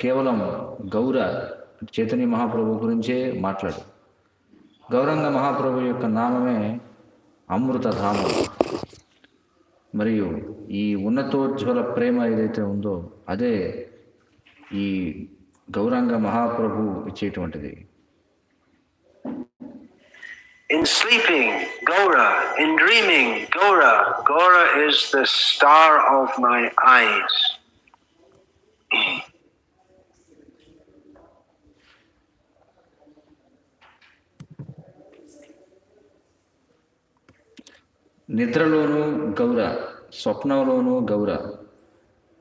కేవలం గౌర చైతన్య మహాప్రభు గురించే మాట్లాడు. గౌరంగ మహాప్రభు యొక్క నామమే అమృతధామం. మరియు ఈ ఉన్నతోజ్వల ప్రేమ ఏదైతే ఉందో అదే ఈ గౌరంగ మహాప్రభు ఇచ్చేటువంటిది. In sleeping, Gaura. In dreaming, Gaura. Gaura is the star of my eyes. నిద్రలోను గౌర, స్వప్నంలోను గౌర.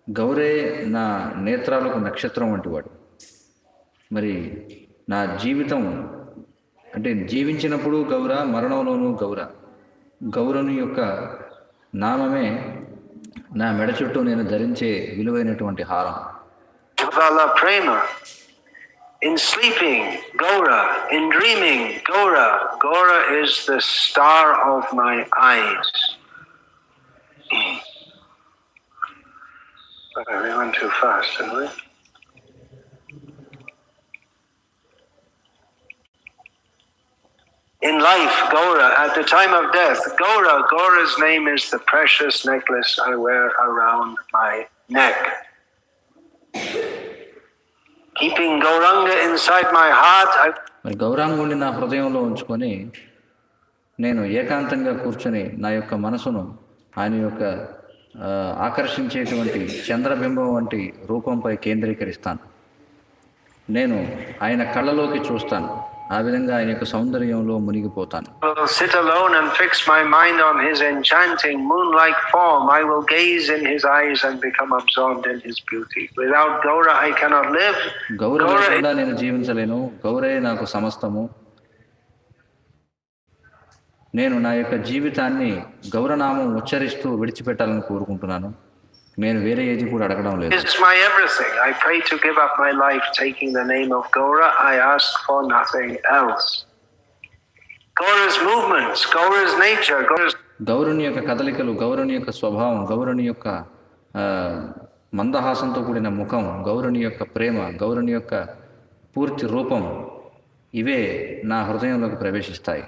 గౌరే నా నేత్రాలకు నక్షత్రం వంటివాడు. మరి నా జీవితం అంటే జీవించినప్పుడు గౌర, మరణంలోనూ గౌర. గౌరని యొక్క నామమే నా మెడ చుట్టూ నేను ధరించే విలువైనటువంటి హారం. ప్రేమ. In sleeping, Gaura. In dreaming, Gaura. Gaura is the star of my eyes. Okay, we went too fast, didn't we? In life, Gaura. At the time of death, Gaura. Gaura's name is the precious necklace I wear around my neck. Keeping Gauranga inside my heart, మరి గౌరాంగుని నా హృదయంలో ఉంచుకొని నేను ఏకాంతంగా కూర్చొని నా యొక్క మనసును ఆయన యొక్క ఆకర్షించేటువంటి చంద్రబింబం వంటి రూపంపై కేంద్రీకరిస్తాను. నేను ఆయన కళ్ళలోకి చూస్తాను. ఆ విధంగా ఆయన యొక్క సౌందర్యంలో మునిగిపోతాను. Sit alone and fix my mind on his enchanting moon-like form. I will gaze in his eyes and become absorbed in his beauty. Without Gaura I cannot live. గౌర లేకుండా నేను జీవించలేను. గౌరే నాకు సమస్తము. నేను నా యొక్క జీవితాన్ని గౌరనామం ఉచ్చరిస్తూ విడిచిపెట్టాలని కోరుకుంటున్నాను. నేను వేరే ఏది కూడా అడగడం లేదు. It's my everything. I pray to give up my life taking the name of Gaura. I ask for nothing else. Gaura's movements, Gaura's nature, గౌరుని యొక్క కదలికలు, గౌరుని యొక్క స్వభావం, గౌరుని యొక్క మందహాసంతో కూడిన ముఖం, గౌరుని యొక్క ప్రేమ, గౌరుని యొక్క పూర్తి రూపం, ఇవే నా హృదయంలోకి ప్రవేశిస్తాయి.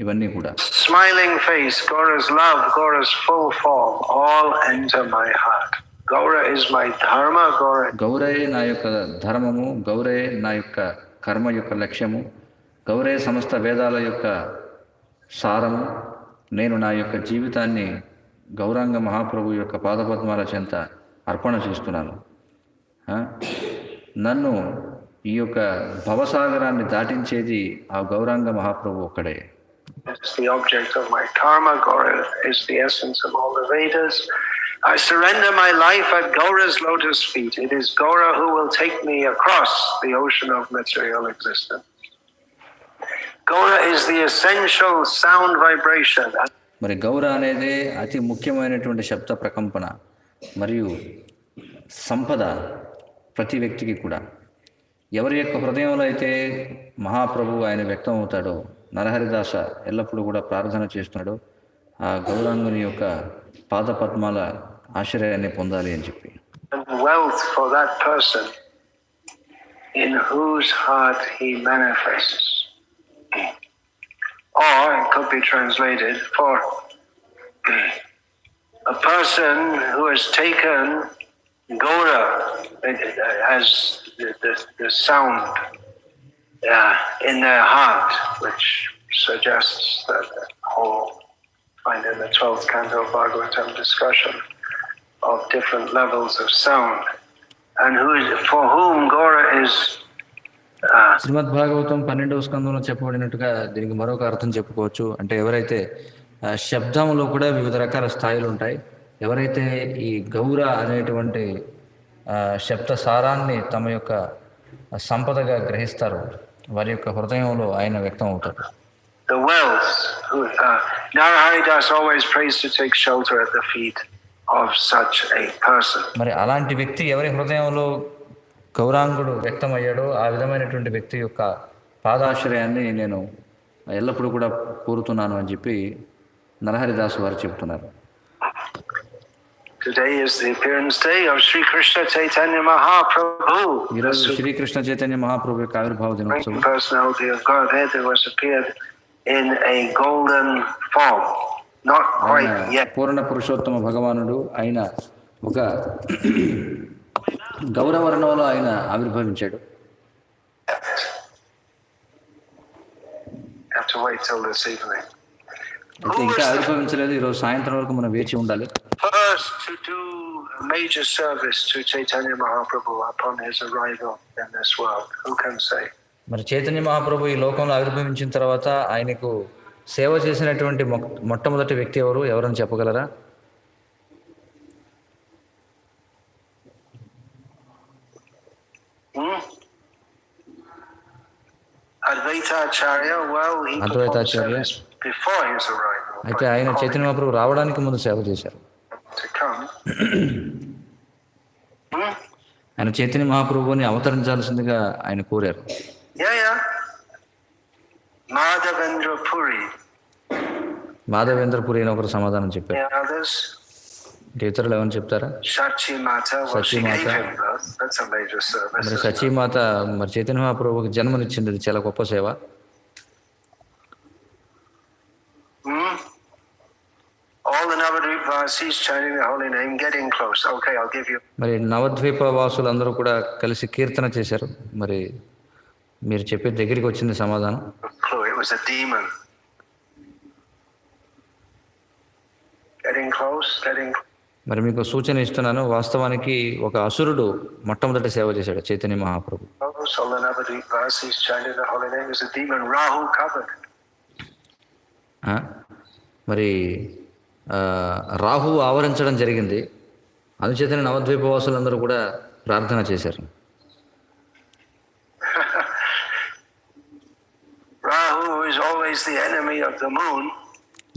ఇవన్నీ కూడా smiling face, Gaura's love, Gaura's full form, all enter my heart. Gaura is my dharma. గౌరే నా యొక్క ధర్మము, గౌరే నా యొక్క కర్మ యొక్క లక్ష్యము, గౌరే సమస్త వేదాల యొక్క సారము. నేను నా యొక్క జీవితాన్ని గౌరాంగ మహాప్రభు యొక్క పాదపద్మాల చెంత అర్పణ చేస్తున్నాను. నన్ను ఈ యొక్క భవసాగరాన్ని దాటించేది ఆ గౌరాంగ మహాప్రభు ఒక్కడే. It's the object of my karma. Gaura is the essence of all the Vedas. I surrender my life at Gaura's lotus feet. It is Gaura who will take me across the ocean of material existence. Gaura is the essential sound vibration. మరి గౌర అనేది అతి ముఖ్యమైనటువంటి శబ్ద ప్రకంపన మరియు సంపద ప్రతి వ్యక్తికి కూడా. ఎవరి యొక్క హృదయంలో అయితే మహాప్రభు ఆయన వ్యక్తం అవుతాడో, నరహరిదాస ఎల్లప్పుడూ కూడా ప్రార్థన చేస్తున్నాడు, ఆ గౌరాంగుని యొక్క పాదపద్మాల ఆశ్రయాన్ని పొందాలి అని చెప్పి. Wealth for that person in whose heart he manifests. Or it could be translated, for a person who has taken Gaura as the sound in their heart, which suggests that whole find in the 12th canto of Bhagavatam discussion of different levels of sound, and for whom Gaura is. శ్రీమద్ భాగవతం 12వ స్కందంలో చెప్పబడినట్టుగా దీనికి మరొక అర్థం చెప్పుకోవచ్చు. అంటే ఎవరైతే శబ్దంలో కూడా వివిధ రకాల స్థాయిలు ఉంటాయి, ఎవరైతే ఈ గౌర అనేటువంటి శబ్ద సారాన్ని తమ యొక్క సంపదగా గ్రహిస్తారో వారి యొక్క హృదయంలో ఆయన వ్యక్తం అవుతాడు. The wealth. Narahari Das always prays to take shelter at the feet of such a person. మరి అలాంటి వ్యక్తి ఎవరి హృదయంలో గౌరాంగుడు వ్యక్తమయ్యాడో ఆ విధమైనటువంటి వ్యక్తి యొక్క పాదాశ్రయాన్ని నేను ఎల్లప్పుడూ కూడా కోరుతున్నాను అని చెప్పి నరహరిదాసు వారు చెబుతున్నారు. Today is the appearance day of Sri Krishna Chaitanya Mahaprabhu. ఈరోజు శ్రీకృష్ణ చైతన్య మహాప్రభు యొక్క ఆవిర్భావ దినోత్సవం. Personality of Godhead who has appeared in a golden form, not quite yet. పూర్ణ పురుషోత్తమ భగవానుడు ఆయన ఒక గౌరవర్ణంలో ఆయన ఆవిర్భవించాడు. Have to wait till this evening. అయితే ఇంకా ఆవిర్భవించలేదు. ఈరోజు సాయంత్రం వరకు మనం వేచి ఉండాలి. First to do a major service to Chaitanya Mahaprabhu upon his arrival in this world. Who can say? మరి చైతన్య మహాప్రభు ఈ లోకంలో ఆవిర్భవించిన తర్వాత ఆయనకు సేవ చేసినటువంటి మొట్టమొదటి వ్యక్తి ఎవరని చెప్పగలరా? Advaitacharya. Well, he performed service before his arrival. అయితే ఆయన చైతన్య మహాప్రభు రావడానికి ముందు సేవ చేశారు. ఆయన చైతన్య మహాప్రభుని అవతరించాల్సిందిగా ఆయన కోరారు. మాధవేంద్రపురి అని ఒకరు సమాధానం చెప్పారు. ఇతరులు ఏమని చెప్తారా? మరి సచీమాత మరి చైతన్య మహాప్రభుకి జన్మనిచ్చింది. అది చాలా గొప్ప సేవ. మరి నవద్వీప వాసులు అందరూ కూడా కలిసి కీర్తన చేశారు. మరి మీరు చెప్పే దగ్గరికి వచ్చింది సమాధానం. మరి మీకు సూచన ఇస్తున్నాను. వాస్తవానికి ఒక అసురుడు మొట్టమొదటి సేవ చేశాడు చైతన్య మహాప్రభు. మరి రాహు ఆవరించడం జరిగింది. అందుచేతనే నవద్వీపవాసులందరూ కూడా ప్రార్థన చేశారు.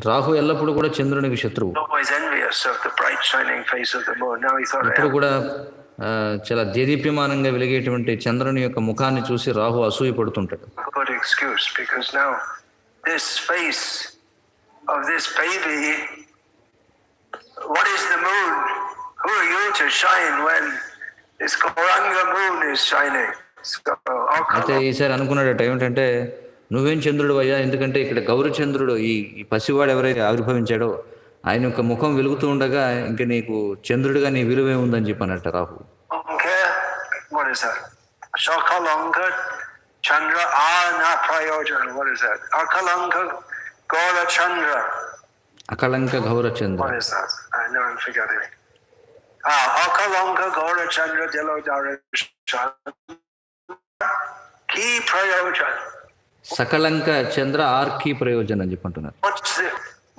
రాహు ఎల్లప్పుడూ కూడా చంద్రునికి శత్రువు. ఇప్పుడు కూడా చాలా దేదీప్యమానంగా వెలిగేటువంటి చంద్రుని యొక్క ముఖాన్ని చూసి రాహు అసూయ పడుతుంటాడు. Of this baby, what is the moon? Who are you to shine when this Gauranga moon is shining? అయితే ఈసారి అనుకున్నాడట ఏమిటంటే, నువ్వేం చంద్రుడు అయ్యా, ఎందుకంటే ఇక్కడ గౌరచంద్రుడు ఈ పసివాడు ఎవరైతే ఆవిర్భవించాడో ఆయన యొక్క ముఖం వెలుగుతూ ఉండగా ఇంకా నీకు చంద్రుడిగా నీ విలువే ఉందని చెప్పనట్ట Rahu. What is that? Shakalanka Chandra Ana Prayojan. What is that? Akalanka Gaura Chandra. Akalanka Gaura Chandra. What is that? I know I'm forgetting. Akalanka Gaura Chandra Delodara Key Prayojan. Sakalanka Chandra or Key Prayojan అని చెప్పుకుంటున్నారు.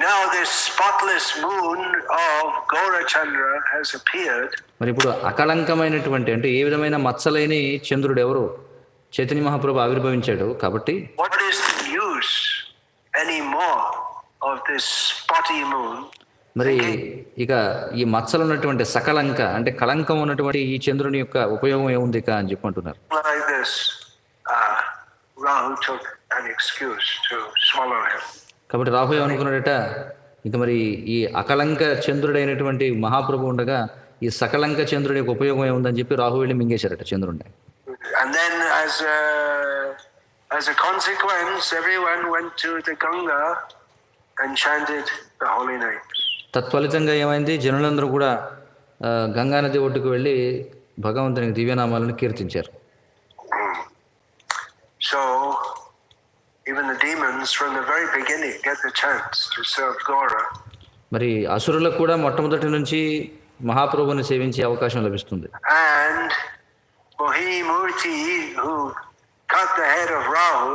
Now this spotless moon of Gaura Chandra has appeared. మరి ఇప్పుడు అకలంకమైనటువంటి అంటే ఏ విధమైన మచ్చలేని చంద్రుడు ఎవరు? చైతన్య మహాప్రభు ఆవిర్భవించాడు కాబట్టి What is the use anymore of this spotty moon? మరి ఇక ఈ మచ్చలు ఉన్నటువంటి సకలంక అంటే కళంకం ఉన్నటువంటి ఈ చంద్రుని యొక్క ఉపయోగం ఏముంది ఇక అని చెప్పుకుంటున్నారు. Like this, Rahu took an excuse to swallow him. కాబట్టి రాహు ఏమనుకున్నాడట, ఇక మరి ఈ అకలంక చంద్రుడైనటువంటి మహాప్రభు ఉండగా ఈ సకలంక చంద్రుడి యొక్క ఉపయోగం ఏముందని చెప్పి రాహు వెళ్ళి మింగేశారట చంద్రుడిని. And then as a consequence, everyone went to the Ganga and chanted the holy names. తత్ఫలితంగా ఏమైంది, జనులందరూ కూడా గంగానది ఒడ్డుకు వెళ్ళి భగవంతునికి దివ్యనామాలను కీర్తించారు. So even the demons from the very beginning get the chance to serve Gaura. మరి అసురులకు కూడా మొట్టమొదటి నుంచి మహాప్రభుని సేవించే అవకాశం లభిస్తుంది. And 𝗲𝗵𝗆 who cut the head of Rahu,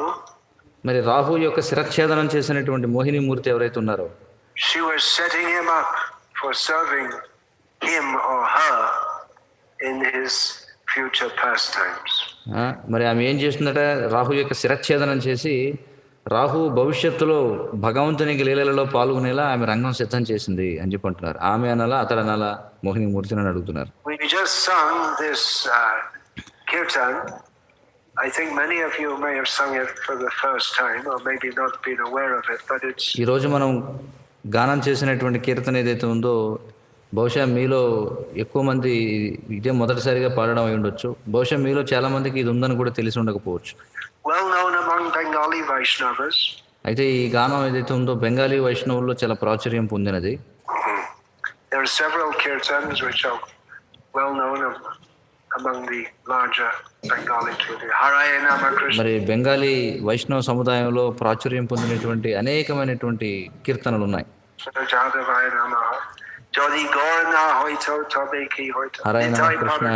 మరి రాహు యొక్క శిరఛేదనం చేసినటువంటి మోహినీమూర్తి ఎవరైతే ఉన్నారో she was setting him up for serving him or her in his future pastimes. మరి ఆమె ఏం చేస్తుందట, రాహు యొక్క శిరఛేదనం చేసి రాహు భవిష్యత్తులో భగవంతునికి లీలలలో పాల్గొనేలా ఆమె రంగం సిద్ధం చేసింది అని చెప్పి అంటున్నారు. ఆమె అనాలా అతడు అనాలా మోహినీమూర్తిని అని అడుగుతున్నారు. We just sung this kirtan. I think many of you may have sung it for the first time or maybe not been aware of it, but it's ఈ రోజు మనం గానం చేసినటువంటి కీర్తన ఏదైతే ఉందో బహుశా మీలో ఎక్కువ మంది ఇదే మొదటిసారిగా పాడడం అయి ఉండొచ్చు. బహుశా మీలో చాలా మందికి ఇది ఉందని కూడా తెలిసి ఉండకపోవచ్చు. Well known among Bengali Vaishnavas. అయితే ఈ గానం ఏదైతే ఉందో బెంగాలీ వైష్ణవుల్లో చాలా ప్రాచుర్యం పొందినది. There are several kirtans which are well known among the larger Bengali tradition. Hare Nama Krishna. మరి బెంగాలీ వైష్ణవ సముదాయంలో ప్రాచుర్యం పొందినటువంటి అనేకమైనటువంటి కీర్తనలు ఉన్నాయి. Jadavaya Namaha. Jodi Gaurna Hoito Tobe Ki Hoito. Hare నమ కృష్ణ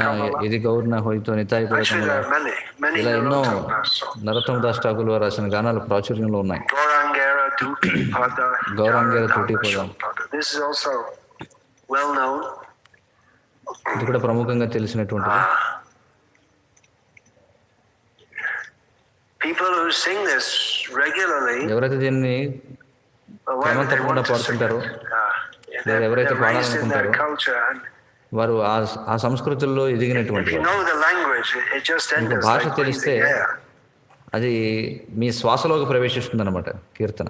ఇది గౌర్ణ హోయితో Nitai Actually, there are many ఇలా ఎన్నో songs. నరోత్తమ దాస్ ఠాకూర్ వారు రాసిన గానాలు ప్రాచుర్యంలో ఉన్నాయి. Gaurangera Duti Pada. గౌరాంగేర తుటి పదం. This is also well known. ఇది కూడా ప్రముఖంగా తెలిసినటువంటిది. People who sing this regularly, ఎవరైతే దీన్ని క్రమం తప్పకుండా పాడుతుంటారో లేదా ఎవరైతే పాడాలనుకుంటారో వారు ఆ సంస్కృతుల్లో ఎదిగినటువంటి భాష తెలిస్తే అది మీ శ్వాసలోకి ప్రవేశిస్తుంది అన్నమాట కీర్తన.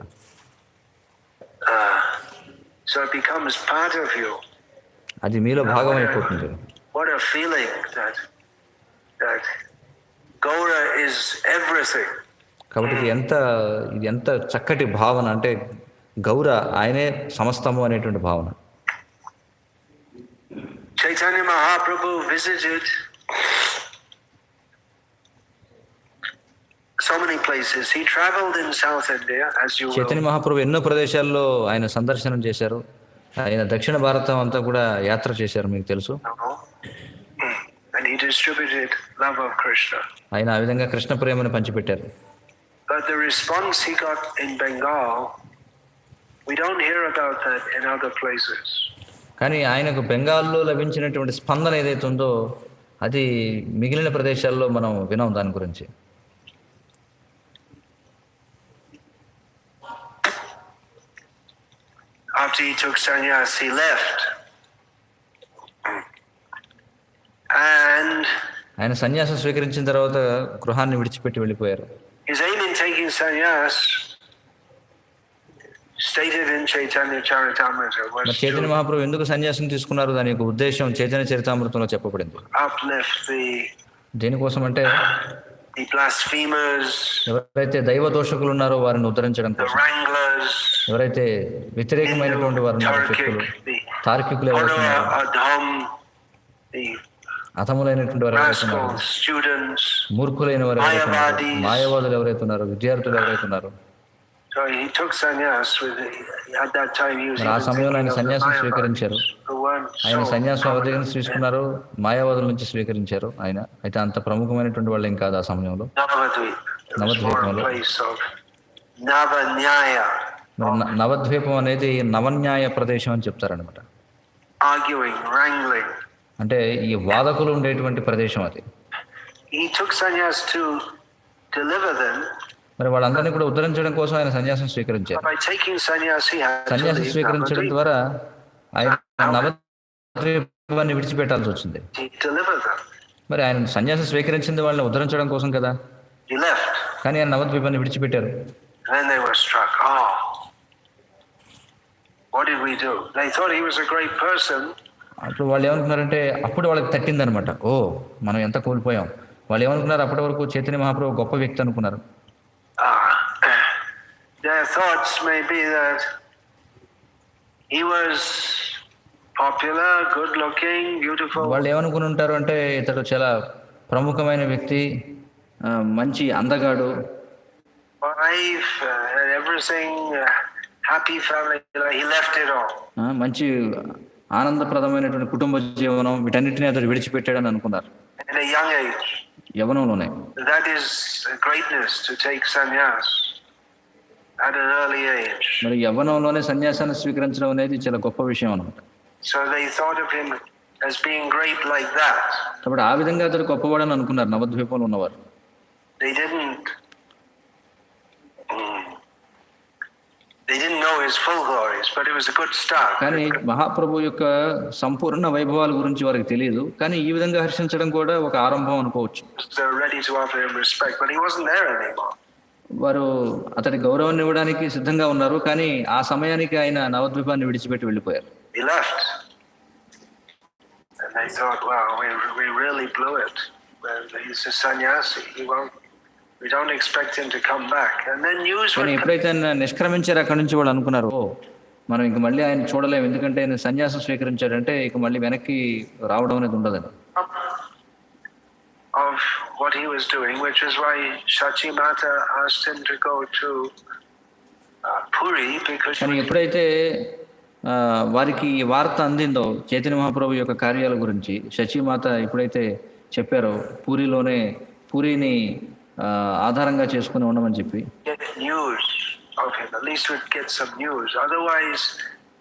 అది మీలో భాగం అయిపోతుంది. కాబట్టి ఇది ఎంత చక్కటి భావన అంటే గౌర ఆయనే సమస్తము అనేటువంటి భావన. Chaitanya Mahaprabhu visited so many places. He traveled in South India, as you will. Chaitanya Mahaprabhu ఎన్నో ప్రదేశాల్లో ఆయన సందర్శనం చేశారు. ఆయన దక్షిణ భారతం అంతా కూడా యాత్ర చేశారు, మీకు తెలుసు. And he distributed love of Krishna. ఆయన ఆ విధంగా కృష్ణ ప్రేమను పంచిపెట్టారు. But the response he got in Bengal, we don't hear about that in other places. కానీ ఆయనకు బెంగాల్లో లభించినటువంటి స్పందన ఏదైతే ఉందో అది మిగిలిన ప్రదేశాల్లో మనం వినం దాని గురించి. After he took sannyas, he left. And ఆయన సన్యాసం స్వీకరించిన తర్వాత గృహాన్ని విడిచిపెట్టి వెళ్ళిపోయారు. his aim in taking sannyas stated in Chaitanya Charitamrita was Chaitanya Mahaprabhu ఎందుకు సన్యాసం తీసుకున్నారు, దాని యొక్క ఉద్దేశం చైతన్య చరితామృతంలో చెప్పబడింది. uplift దేనికోసం అంటే the blasphemers, ఎవరైతే దైవ దోషకులు ఉన్నారో వారిని ఉద్ధరించడం the కోసం, wranglers, ఎవరైతే వ్యతిరేకమైనటువంటి వారు ఉన్నారో శక్తులు, తార్కికులు ఎవరైతే ఉన్నారో, అధములైనటువంటి వారు ఎవరైతే ఉన్నారో, మూర్ఖులైన వారు ఎవరైతే ఉన్నారో, మాయావాదులు ఎవరైతే ఉన్నారో, విద్యార్థులు ఎవరైతే ఉన్నారో. ఆ సమయంలో ఆయన సన్యాసం స్వీకరించారు. ఆయన సన్యాసం ఎవరి దగ్గర నుంచి తీసుకున్నారు, మాయావాదుల నుంచి స్వీకరించారు ఆయన. అయితే అంత ప్రముఖమైనటువంటి వాళ్ళు ఏం కాదు ఆ సమయంలో. నవద్వీపంలో నవద్వీపం అనేది నవన్యాయ ప్రదేశం అని చెప్తారనమాట. అంటే ఈ వాదకులు ఉండేటువంటి ప్రదేశం అది. మరి వాళ్ళందరినీ కూడా ఉద్ధరించడం కోసం ఆయన సన్యాసం స్వీకరించారు. సన్యాసం స్వీకరించడం ద్వారా ఆయన నవద్వీపాన్ని విడిచిపెట్టాల్సి వచ్చింది. మరి ఆయన సన్యాసం స్వీకరించింది వాళ్ళని ఉద్ధరించడం కోసం కదా, కానీ ఆయన నవద్వీపాన్ని విడిచిపెట్టారు. అప్పుడు వాళ్ళు ఏమనుకున్నారంటే, అప్పుడు వాళ్ళకి తట్టిందనమాట, ఓ మనం ఎంత కోల్పోయాం. వాళ్ళు ఏమనుకున్నారు, అప్పటి వరకు చైతన్య మహాప్రభు గొప్ప వ్యక్తి అనుకున్నారు. Their thoughts may be that he was popular, good looking, beautiful. వాళ్ళు ఏమనుకుని ఉంటారు అంటే, ఇతడు చాలా ప్రముఖమైన వ్యక్తి, మంచి అందగాడు, wife, everything, happy family. He left it all. మంచి ఆనందప్రదమైనటువంటి కుటుంబ జీవనం, వీటన్నిటిని అతడు విడిచిపెట్టాడని అనుకున్నారు in a young age. యవనంలోనే. That is greatness, to take sannyas at an early age. మరి యవ్వనంలోనే సన్యాసాన్ని స్వీకరించడం అనేది చాలా గొప్ప విషయం అన్నమాట. So they thought of him as being great like that. కాబట్టి ఆ విధంగా అతడు గొప్పవాడని అనుకున్నారు నవద్వీపంలో ఉన్నవారు. They didn't know his full glories, but it was a good start. కానీ మహాప్రభు యొక్క సంపూర్ణ వైభవాల గురించి వారికి తెలియదు, కానీ ఈ విధంగా హర్షించడం కూడా ఒక ఆరంభం అనుకోవచ్చు. They were ready to offer him respect, but he wasn't there anymore. వారు అతడి గౌరవాన్ని ఇవ్వడానికి సిద్ధంగా ఉన్నారు, కానీ ఆ సమయానికి ఆయన నవద్వీపాన్ని విడిచిపెట్టి వెళ్ళిపోయారు. He left. And they thought, wow, we really blew it. Well, he's a sannyasi. We don't expect him to come back. And then news would కానీ come. ఎప్పుడైతే ఆయన నిష్క్రమించారో అక్కడి నుంచి వాళ్ళు అనుకున్నారు, ఓ మనం ఇంక మళ్ళీ ఆయన చూడలేము, ఎందుకంటే ఆయన సన్యాసం స్వీకరించాడంటే ఇక మళ్ళీ వెనక్కి రావడం అనేది ఉండదని. Of what he was doing, which is why 𝗵𝗍 Mata asked him to go to Puri, because కానీ ఎప్పుడైతే వారికి ఈ వార్త అందిందో చైతన్య మహాప్రభు యొక్క కార్యాల గురించి, 𝗵𝗍మాత ఎప్పుడైతే చెప్పారో పూరిని ఆధారంగా చేసుకుని ఉండమని చెప్పి, get news of him, at least we'd get some news. Otherwise,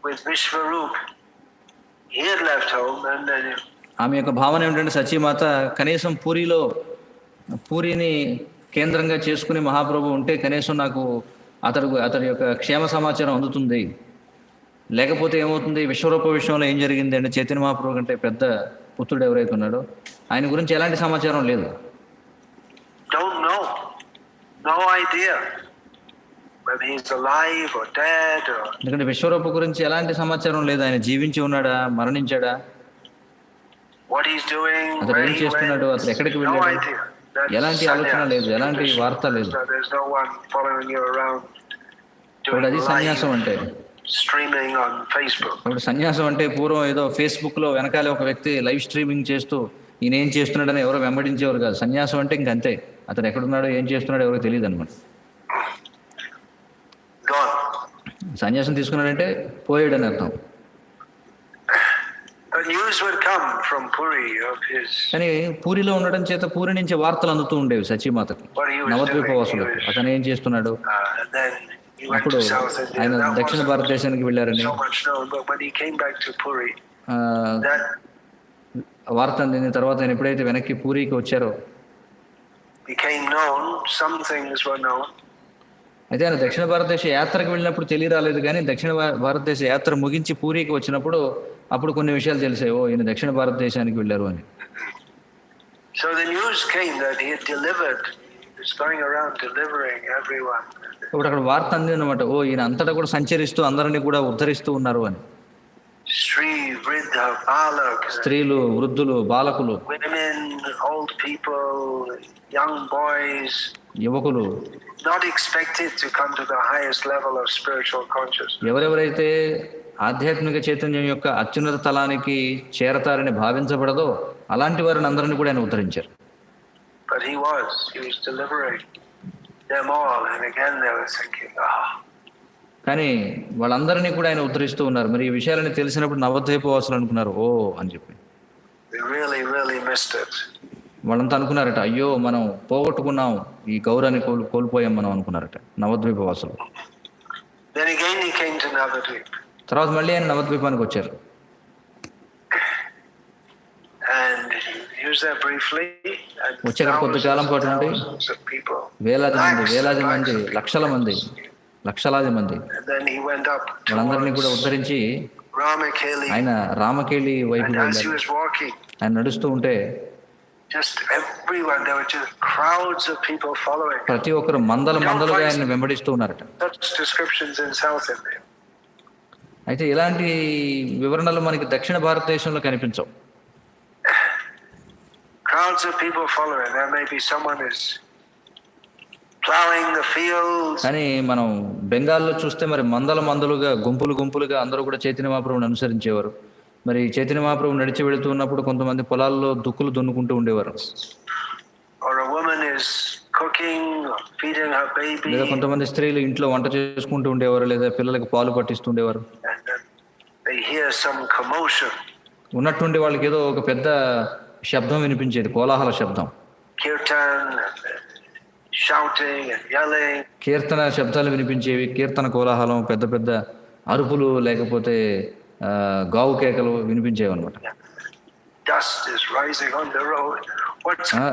with Vishwarup, he had left home, and then ఆమె యొక్క భావన ఏమిటంటే 𝗵𝗍మాత కనీసం పూరిని కేంద్రంగా చేసుకుని మహాప్రభు ఉంటే కనీసం నాకు అతడి యొక్క క్షేమ సమాచారం అందుతుంది. లేకపోతే ఏమవుతుంది, విశ్వరూప విషయంలో ఏం జరిగింది అంటే చైతన్య మహాప్రభు కంటే పెద్ద పుత్రుడు ఎవరైతే ఉన్నాడో ఆయన గురించి ఎలాంటి సమాచారం లేదు. don't know, no idea whether he's alive or dead or. ఎందుకంటే విశ్వరూప గురించి ఎలాంటి సమాచారం లేదు. ఆయన జీవించి ఉన్నాడా, మరణించాడా, what he's doing, అతను ఏం చేస్తున్నాడు, అతను ఎక్కడికి వెళ్ళాడు, ఎలాంటి ఆలోచన లేదు, ఎలాంటి వార్త లేదు. There's no one following you around ఇప్పుడు అది సన్యాసం అంటే. streaming on Facebook. ఇప్పుడు సన్యాసం అంటే పూర్వం ఏదో ఫేస్బుక్లో వెనకాల ఒక వ్యక్తి లైవ్ స్ట్రీమింగ్ చేస్తూ ఈయన ఏం చేస్తున్నాడని ఎవరో వెంబడించేవారు కాదు. సన్యాసం అంటే ఇంకంతే, అతను ఎక్కడున్నాడో ఏం చేస్తున్నాడో ఎవరికి తెలియదు అనమాట. సన్యాసం తీసుకున్నాడంటే పోయాడని అర్థం. కానీ పూరిలో ఉండడం చేత పూరి నుంచి వార్తలు అందుతూ ఉండేవి 𝗵𝗍మాతకు, నవద్వీపవాసులకు. అతను ఏం చేస్తున్నాడు, అప్పుడు ఆయన దక్షిణ భారతదేశానికి వెళ్ళారని వార్త అందిన తర్వాత ఆయన ఎప్పుడైతే వెనక్కి పూరికి వచ్చారో అయితే ఆయన దక్షిణ భారతదేశ యాత్రకు వెళ్ళినప్పుడు తెలియరాలేదు. కానీ దక్షిణ భారతదేశ యాత్ర ముగించి పూరికి వచ్చినప్పుడు అప్పుడు కొన్ని విషయాలు తెలిసాయి, ఓ ఈయన దక్షిణ భారతదేశానికి వెళ్ళారు అని. ఇప్పుడు అక్కడ వార్త అంది అనమాట, ఓ ఈయన అంతటా కూడా సంచరిస్తూ అందరినీ కూడా ఉద్ధరిస్తూ ఉన్నారు అని. స్త్రీలు, వృద్ధులు, బాలకులు, యువకులు, ఎవరెవరైతే ఆధ్యాత్మిక చైతన్యం యొక్క అత్యున్నత తలానికి చేరతారని భావించబడదో అలాంటి వారిని అందరినీ కూడా ఆయన ఉద్ధరించారు. కానీ వాళ్ళందరినీ కూడా ఆయన ఉద్ధరిస్తూ ఉన్నారు. మరి ఈ విషయాలని తెలిసినప్పుడు నవద్వీపవాసులు అనుకున్నారు, ఓ అని చెప్పి. వాళ్ళంతా అనుకున్నారట, అయ్యో మనం పోగొట్టుకున్నాం, ఈ గౌరవాన్ని కోల్పోయాం మనం అనుకున్నారట నవద్వీపవాసులు. తర్వాత మళ్ళీ ఆయన నవద్వీపానికి వచ్చారు. వచ్చాక కొద్ది కాలం పాటు నుండి వేలాది మంది లక్షలాది మంది వాళ్ళందరినీ కూడా ఉద్ధరించి ఆయన రామకేళి వైపు ఆయన నడుస్తూ ఉంటే ప్రతి ఒక్కరు మందలుగా ఆయన వెంబడిస్తూ ఉన్నారట. అయితే ఇలాంటి వివరణలు మనకి దక్షిణ భారతదేశంలో కనిపించవు. కానీ మనం బెంగాల్లో చూస్తే మరి మందలుగా గుంపులుగా అందరూ కూడా చైతన్య మహాప్రభుని అనుసరించేవారు. మరి చైతన్య మహాప్రభు నడిచి వెళుతూ ఉన్నప్పుడు కొంతమంది పొలాల్లో దుక్కులు దున్నుకుంటూ ఉండేవారు, లేదా కొంతమంది స్త్రీలు ఇంట్లో వంట చేసుకుంటూ ఉండేవారు, లేదా పిల్లలకు పాలు పట్టిస్తుండేవారు. ఉన్నట్టుండి వాళ్ళకి ఏదో ఒక పెద్ద శబ్దం వినిపించేది, కోలాహల శబ్దం, కీర్తన శబ్దాలు వినిపించేవి. కీర్తన కోలాహలం, పెద్ద పెద్ద అరుపులు, లేకపోతే గావు కేకలు వినిపించేవి అనమాట.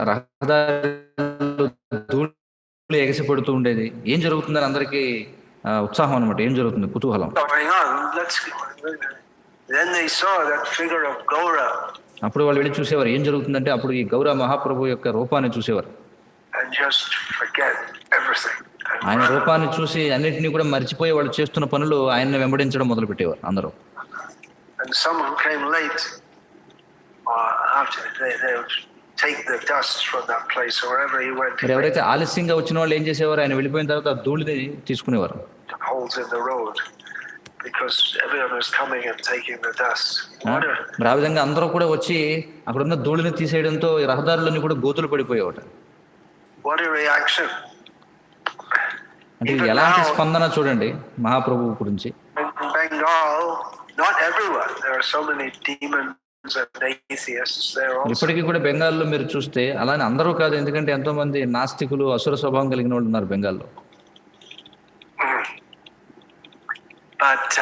రహదారులు ధూళి ఎగసిపడుతూ ఉండేది. ఏం జరుగుతుందని అందరికీ ఉత్సాహం అనమాట, ఏం జరుగుతుంది, కుతూహలం. అప్పుడు వాళ్ళు వెళ్ళి చూసేవారు ఏం జరుగుతుందంటే అప్పుడు ఈ గౌర మహాప్రభు యొక్క రూపాన్ని చూసేవారు. ఆయన రూపాన్ని చూసి అన్నింటినీ కూడా మర్చిపోయి వాళ్ళు చేస్తున్న పనులు ఆయన్ని వెంబడించడం మొదలు పెట్టేవారు అందరూ. after they would take the dust from that place or wherever he went. మరి ఎవరైతే ఆలస్యంగా వచ్చిన వాళ్ళు ఏం చేసేవారు, ఆయన వెళ్ళిపోయిన తర్వాత ఆ ధూళిని తీసుకునేవారు. Holes in the road because everyone was coming and taking the dust. మరి ఆ విధంగా అందరూ కూడా వచ్చి అక్కడ ఉన్న ధూళిని తీసేయడంతో ఈ రహదారులన్నీ కూడా గోతులు పడిపోయేవాట. What a reaction! అంటే ఎలాంటి స్పందన చూడండి మహాప్రభువు గురించి. In Bengal, not everyone. There are so many demons and atheists there also. ఇప్పటికీ కూడా బెంగాల్లో మీరు చూస్తే అలానే అందరూ కాదు, ఎందుకంటే ఎంతో మంది నాస్తికులు అసుర స్వభావం కలిగిన వాళ్ళు ఉన్నారు బెంగాల్లో. But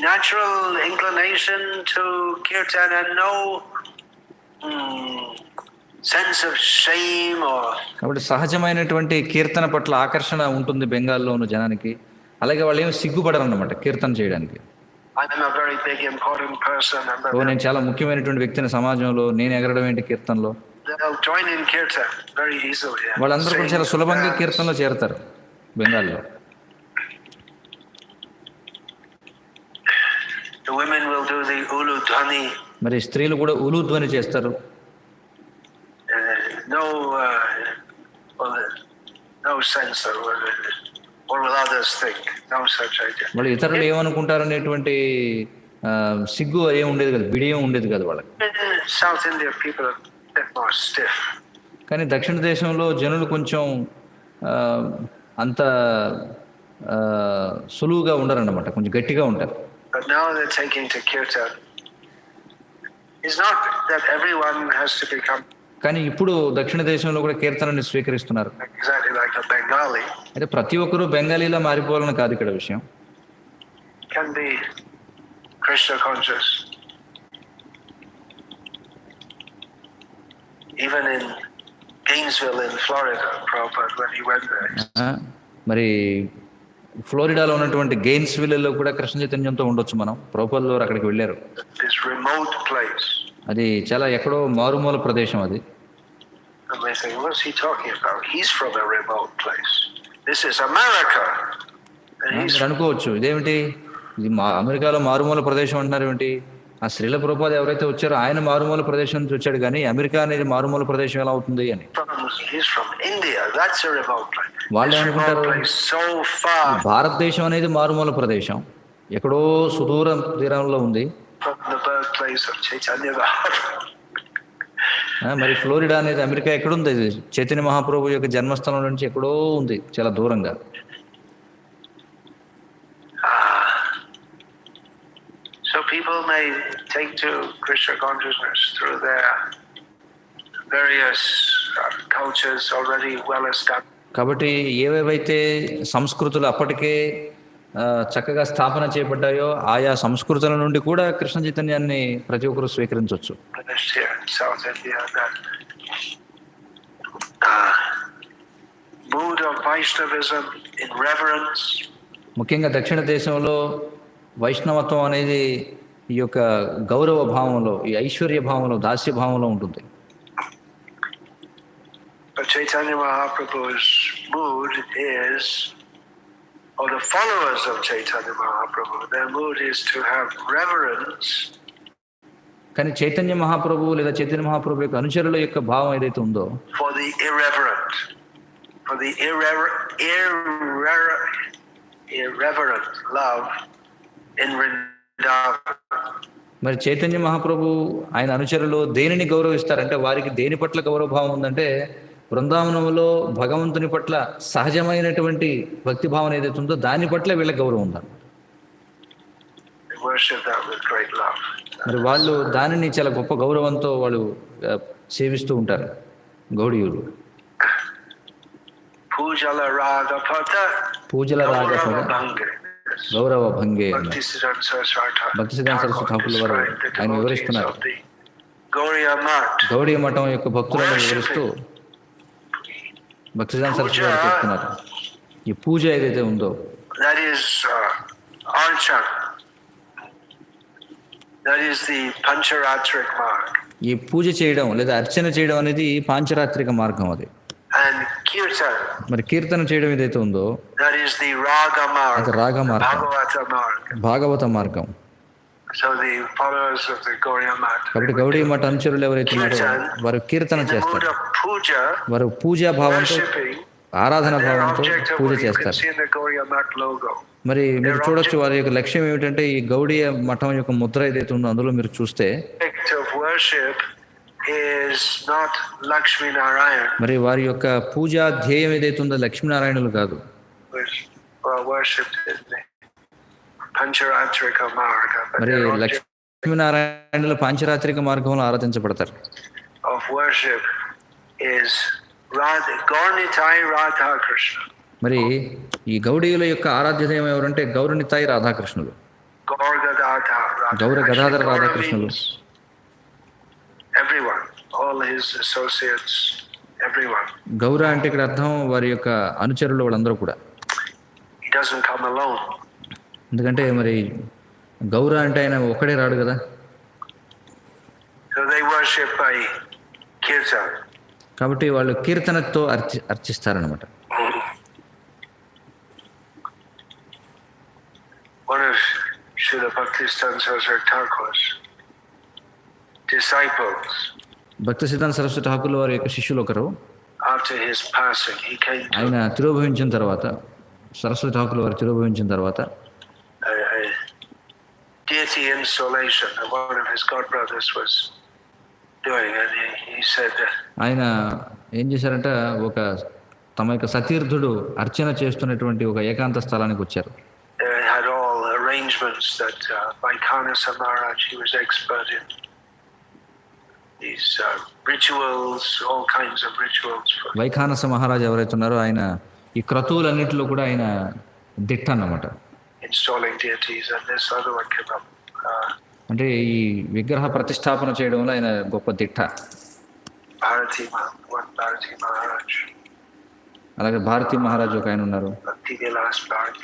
natural inclination to kirtan and no sense of shame or. కాబట్టి సహజమైనటువంటి కీర్తన పట్ల ఆకర్షణ ఉంటుంది బెంగాల్లో ఉన్న జనానికి. అలాగే వాళ్ళు ఏమి సిగ్గుపడరు అన్నమాట కీర్తన చేయడానికి. నేను చాలా ముఖ్యమైనటువంటి వ్యక్తిని సమాజంలో, నేను ఎగరడం ఏంటి కీర్తనలో. వాళ్ళందరూ కూడా చాలా సులభంగా కీర్తనలో చేరతారు బెంగాల్లో. మరి స్త్రీలు కూడా ఉలు ధ్వని చేస్తారు. వాళ్ళు ఇతరులు ఏమనుకుంటారు అనేటువంటి సిగ్గు ఏం ఉండేది కదా, బిడియం ఉండేది కదా వాళ్ళకి. కానీ దక్షిణ దేశంలో జనులు కొంచెం అంత సులువుగా ఉండరన్నమాట, కొంచెం గట్టిగా ఉంటారు. కానీ ఇప్పుడు దక్షిణ దేశంలో కూడా కీర్తనని స్వీకరిస్తున్నారు. అయితే ప్రతి ఒక్కరూ బెంగాలీలా మారిపోవాలని కాదు ఇక్కడ విషయం. మరి ఫ్లోరిడాలో ఉన్నటువంటి గెయిన్స్విల్లో కూడా కృష్ణ చైతన్యంతో ఉండొచ్చు మనం. ప్రభుపాదుల వారు అక్కడికి వెళ్ళారు. అది చాలా ఎక్కడో మారుమూల ప్రదేశం అది. మీరు అనుకోవచ్చు ఇదేమిటి, ఇది అమెరికాలో మారుమూల ప్రదేశం అంటున్నారు ఏమిటి. ఆ శ్రీల ప్రభుపాద ఎవరైతే వచ్చారో ఆయన మారుమూల ప్రదేశం నుంచి వచ్చాడు, కానీ అమెరికా అనేది మారుమూల ప్రదేశం ఎలా అవుతుంది అని వాళ్ళు అనుకుంటారు. భారతదేశం అనేది మారుమూల ప్రదేశం, ఎక్కడో సుదూర తీరంలో ఉంది. మరి ఫ్లోరిడా అనేది అమెరికా ఎక్కడుంది? చైతన్య మహాప్రభు యొక్క జన్మస్థలం నుంచి ఎక్కడో ఉంది, చాలా దూరంగా. So people may take to Krishna consciousness through their various cultures already well established. కాబట్టి ఏవేవైతే సంస్కృతులు అప్పటికే చక్కగా స్థాపన చేయబడ్డాయో ఆయా సంస్కృతుల నుండి కూడా కృష్ణ చైతన్యాన్ని ప్రతి ఒక్కరూ స్వీకరించవచ్చు. ముఖ్యంగా దక్షిణ దేశంలో వైష్ణవత్వం అనేది ఈ యొక్క గౌరవ భావంలో, ఈ ఐశ్వర్య భావంలో, దాస్య భావంలో ఉంటుంది. Chaitanya Mahaprabhu's mood is, or the followers of Chaitanya Mahaprabhu, their mood is to have reverence. కానీ చైతన్య మహాప్రభు లేదా చైతన్య మహాప్రభు యొక్క అనుచరుల యొక్క భావం ఏదైతే ఉందో, for the irreverent, for the irreverent love in Vrindavan. మరి చైతన్య మహాప్రభు ఆయన అనుచరులు దేనిని గౌరవిస్తారంటే, వారికి దేని పట్ల గౌరవభావం ఉందంటే బృందావనంలో భగవంతుని పట్ల సహజమైనటువంటి భక్తి భావన ఏదైతే ఉందో దాని పట్ల వీళ్ళకి గౌరవం ఉందన్నమాట. మరి వాళ్ళు దానిని చాలా గొప్ప గౌరవంతో వాళ్ళు సేవిస్తూ ఉంటారు గౌడీయులు. పూజల రాగపద గౌరవ భంగే భక్తిసిద్ధాంత సరస్వతి ఠాకూర్ల వారు ఆయన వివరిస్తున్నారు. గౌడీ మఠం యొక్క భక్తులను వివరిస్తూ భక్తిసిద్ధాంత సరస్వతి వారు చెప్తున్నారు, ఈ పూజ ఏదైతే ఉందో ఈ పూజ చేయడం లేదా అర్చన చేయడం అనేది పాంచరాత్రిక మార్గం. అది మరి కీర్తన చేయడం ఏదైతే ఉందో అది రాగ మార్గం, భాగవత మార్గం. So the followers of the Gaudiya Math, కాబట్టి గౌడీ మఠ అనుచరులు ఎవరైతే ఉన్నారో వారు కీర్తన in the mood చేస్తారు, of puja, వారు పూజా భావంతో worshipping, ఆరాధన their భావంతో object of puja worship, you can చేస్తారు. see in the Gaudiya Math logo. మరి మీరు చూడొచ్చు వారి యొక్క లక్ష్యం ఏమిటంటే ఈ గౌడీయ మఠం యొక్క ముద్ర ఏదైతే ఉందో అందులో మీరు చూస్తే Object of worship is not Lakshmi Narayan, మరి వారి యొక్క పూజా ధ్యేయం ఏదైతే ఉందో లక్ష్మీనారాయణులు కాదు, which are worshipped in the Pancharatrika Marga, but మరి their object లక్ష్మీనారాయణులు పాంచరాత్రిక మార్గంలో ఆరాధించబడతారు. of worship is Radha, Gaurnitai Radha Krishna. మరి ఈ గౌడీయుల యొక్క ఆరాధ్య దైవం ఎవరంటే గౌరనితాయి రాధాకృష్ణులు, గౌర Gadadhara రాధాకృష్ణులు. Everyone, all his associates, everyone. గౌర అంటే ఇక్కడ అర్థం వారి యొక్క అనుచరులు వాళ్ళందరూ కూడా. He doesn't come alone. ఎందుకంటే మరి గౌర అంటే ఆయన ఒక్కడే రాడు కదా. So they worship by kirtan. కాబట్టి వాళ్ళు కీర్తనతో అర్చిస్తారనమాట. One of Srila Bhaktisiddhanta Saraswati Thakur's disciples, భక్తి సిద్ధాంత సరస్వతి ఠాకూర్ వారి యొక్క శిష్యులు ఒకరు, after his passing, he came to ఆయన తిరోభవించిన తర్వాత, సరస్వతి ఠాకూర్ వారు తిరోభవించిన తర్వాత a deity installation that one of his godbrothers was doing, and he said that ఆయన ఏం చేశారంటే ఒక తమ యొక్క సతీర్థుడు అర్చన చేస్తున్నటువంటి ఒక ఏకాంత స్థలానికి వచ్చారు. they had all arrangements that Vaikhanasa Maharaj, he was expert in these rituals, all kinds of rituals. Vaikhanasa Maharaj ఎవరైతే ఉన్నారో ఆయన ఈ క్రతువులన్నింటిలో కూడా ఆయన దిట్ట అన్నమాట. Installing deities, and this other one came up. అంటే ఈ విగ్రహ ప్రతిష్టాపన చేయడంలో ఆయన గొప్ప దిట్ట. Bharati Maharaj. అలాగే భారతీ మహారాజ్ ఒక ఆయన ఉన్నారు,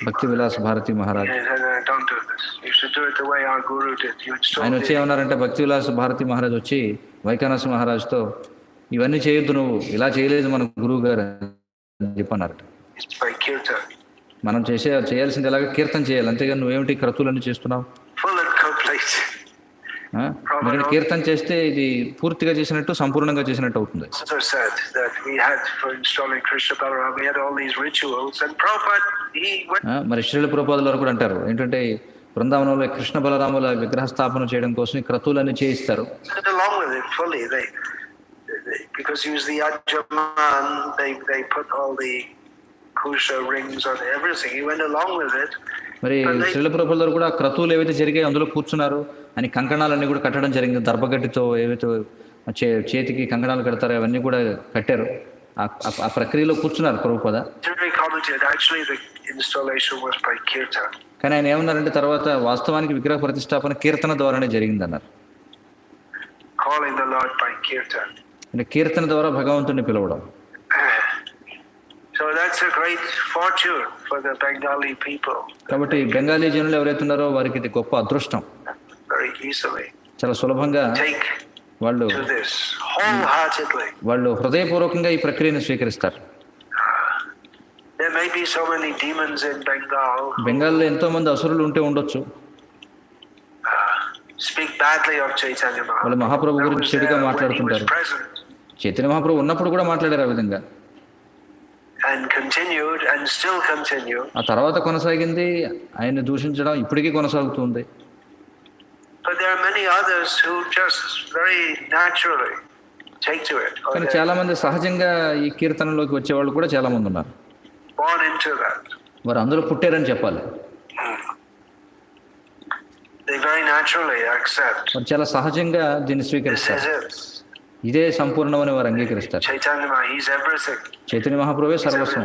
భక్తి Vilas Bharati Maharaj. Don't do this. You should do it the way our guru did. You install ఆయన వచ్చి ఏమన్నారంటే భక్తి విలాస్ భారతీ మహారాజ్ వచ్చి వైఖానస మహారాజ్తో ఇవన్నీ చేయొద్దు, నువ్వు ఇలా చేయలేదు మన గురువు గారు అని చెప్పన్నారట. by kirtan. మనం చేయాల్సింది ఎలాగ కీర్తన చేయాలి, అంతేగాని నువ్వేమిటి క్రతువులన్నీ చేస్తున్నావు. Full and complete. ఎందుకంటే కీర్తన చేస్తే ఇది పూర్తిగా చేసినట్టు సంపూర్ణంగా చేసినట్టు అవుతుంది. So said that we had for installing Krishna Balaram, we had all these rituals, and Prabhupada, he went. మరి శ్రీల ప్రభుపాదుల వారు కూడా అంటారు ఏంటంటే బృందావనంలో కృష్ణ బలరాముల విగ్రహ స్థాపన చేయడం కోసం క్రతువులన్నీ చేయిస్తారు. Along with it fully, they because he was the Yajaman, they put all the kusha rings on everything. He went along with it. మరి శ్రీల ప్రభుపాదుల కూడా క్రతువులు ఏవైతే జరిగాయి అందులో కూర్చున్నారు అని కంకణాలన్నీ కూడా కట్టడం జరిగింది. దర్భగడ్డితో ఏవైతే చేతికి కంకణాలు కడతారో అవన్నీ కూడా కట్టారు. ఆ ప్రక్రియలో కూర్చున్నారు ప్రభుపాద. కానీ ఆయన ఏమన్నారంటే తర్వాత వాస్తవానికి విగ్రహ ప్రతిష్టాపన కీర్తన ద్వారానే జరిగిందన్నారు. అంటే కీర్తన ద్వారా భగవంతుడిని పిలవడం. So that's a great fortune for the Bengali people. కాబట్టి బెంగాలీ జనులు ఎవరైతే ఉన్నారో వారికి ఇది గొప్ప అదృష్టం. Very easily. చాలా సులభంగా వాళ్ళు హృదయపూర్వకంగా ఈ ప్రక్రియను స్వీకరిస్తారు. There may be so many demons in Bengal. బెంగాల్లో ఎంతో మంది అసురులు ఉంటే ఉండొచ్చు. Speak badly of Chaitanya Mahaprabhu. వాళ్ళు మహాప్రభు గురించి చెడుగా మాట్లాడుతుంటారు. చైతన్య మహాప్రభు ఉన్నప్పుడు కూడా మాట్లాడారు ఆ విధంగా. And continued and still continue. ఆ తర్వాత కొనసాగింది, ఆయన దూషించడం ఇప్పటికీ కొనసాగుతుంది. But there are many others who just very naturally take to it. కానీ చాలా మంది సహజంగా ఈ కీర్తనలోకి వచ్చేవాళ్ళు కూడా చాలా మంది ఉన్నారు. Born into that. వారు అందులో పుట్టారని చెప్పాలి. They very naturally accept. వారు చాలా సహజంగా దీన్ని స్వీకరిస్తారు. ఇదే సంపూర్ణమని వారు అంగీకరిస్తారు. చైతన్య మహాప్రభువే సర్వస్వం.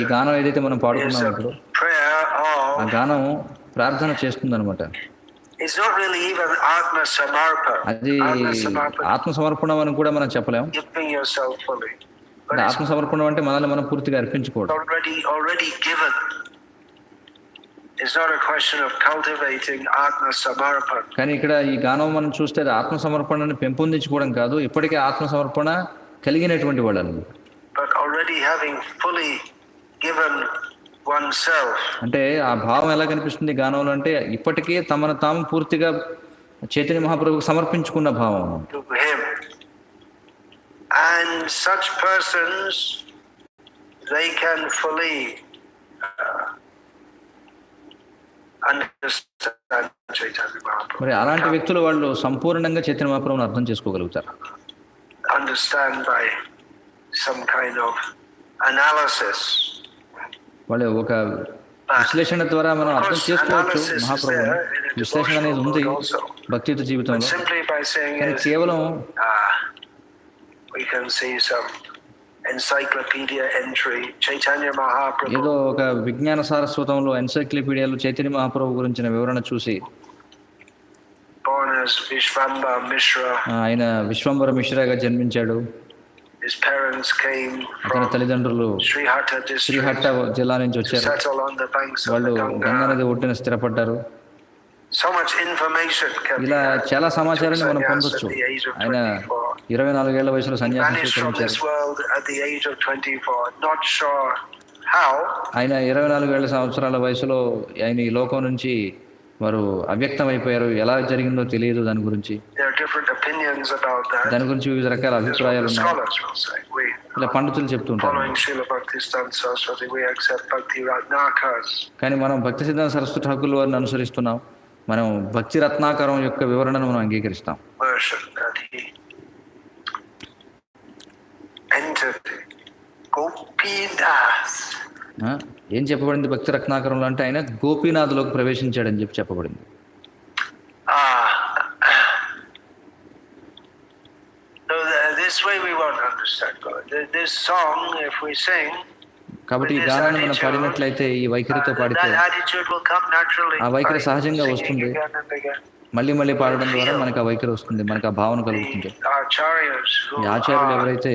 ఈ గానం ఏదైతే మనం పాడుకున్నాం ఇప్పుడు ఆ గానం ప్రార్థన చేస్తుంది అనమాట. అది ఆత్మ సమర్పణం అని కూడా మనం చెప్పలేం. ఆత్మ సమర్పణం అంటే మనల్ని మనం పూర్తిగా అర్పించుకోవడం. కానీ ఇక్కడ ఈ గానం మనం చూస్తే అది ఆత్మ సమర్పణని పెంపొందించుకోవడం కాదు, ఇప్పటికే ఆత్మ సమర్పణ కలిగినటువంటి వాళ్ళు. oneself. అంటే ఆ భావం ఎలా కనిపిస్తుంది గానంలో అంటే ఇప్పటికే తమను తాము పూర్తిగా చైతన్య మహాప్రభువుకు సమర్పించుకున్న భావం. To him. And such persons, they can fully understand Chaitanya Mahaprabhu. మరి అలాంటి వ్యక్తులు వాళ్ళు సంపూర్ణంగా చైతన్య మహాప్రభువును అర్థం చేసుకోగలుగుతారు. Understand by some kind of analysis. వాళ్ళు ఒక విశ్లేషణ ద్వారా మనం అర్థం చేసుకోవచ్చు మహాప్రభువుని. విశ్లేషణ అనేది ఉంది భక్తియుత జీవితంలో. కానీ కేవలం we can see some encyclopedia entry Chaitanya Mahaprabhu. ఏదో ఒక విజ్ఞాన సారస్వతంలో ఎన్సైక్లోపీడియాలో చైతన్య మహాప్రభు గురించిన వివరణ చూసి born as Vishvambara Mishra. ఆయన విశ్వంబర మిశ్రాగా జన్మించాడు. His parents came అతని తల్లిదండ్రులు శ్రీహట్ట జిల్లా నుంచి వచ్చారు. వాళ్ళు గంగా నది ఒడ్డున స్థిరపడ్డారు. ఇలా చాలా సమాచారాన్ని మనం పొందొచ్చు. ఆయన 24 ఏళ్ల వయసులో సన్యాసం స్వీకరించారు. ఆయన 24 సంవత్సరాల వయసులో ఆయన ఈ లోకం నుంచి వారు అవ్యక్తం అయిపోయారు. ఎలా జరిగిందో తెలియదు దాని గురించి. దాని గురించి వివిధ రకాల అభిప్రాయాలు ఉన్నాయి. ఇలా పండితులు చెప్తుంటారు. కానీ మనం భక్తి సిద్ధాంత సరస్వతి ఠాకూర్ వారిని అనుసరిస్తున్నాం. మనం భక్తి రత్నాకరం యొక్క వివరణను మనం అంగీకరిస్తాం. ఏం చెప్పబడింది భక్తి రత్నాకరంలో అంటే ఆయన గోపీనాథ్లోకి ప్రవేశించాడని చెప్పి చెప్పబడింది. కాబట్టి ఈ గానాన్ని మనం పాడినట్లయితే, ఈ వైఖరితో పాడితే ఆ వైఖరి సహజంగా వస్తుంది. మళ్ళీ మళ్ళీ పాడడం ద్వారా మనకు ఆ వైఖరి వస్తుంది, మనకు ఆ భావన కలుగుతుంది. ఈ ఆచార్యులు ఎవరైతే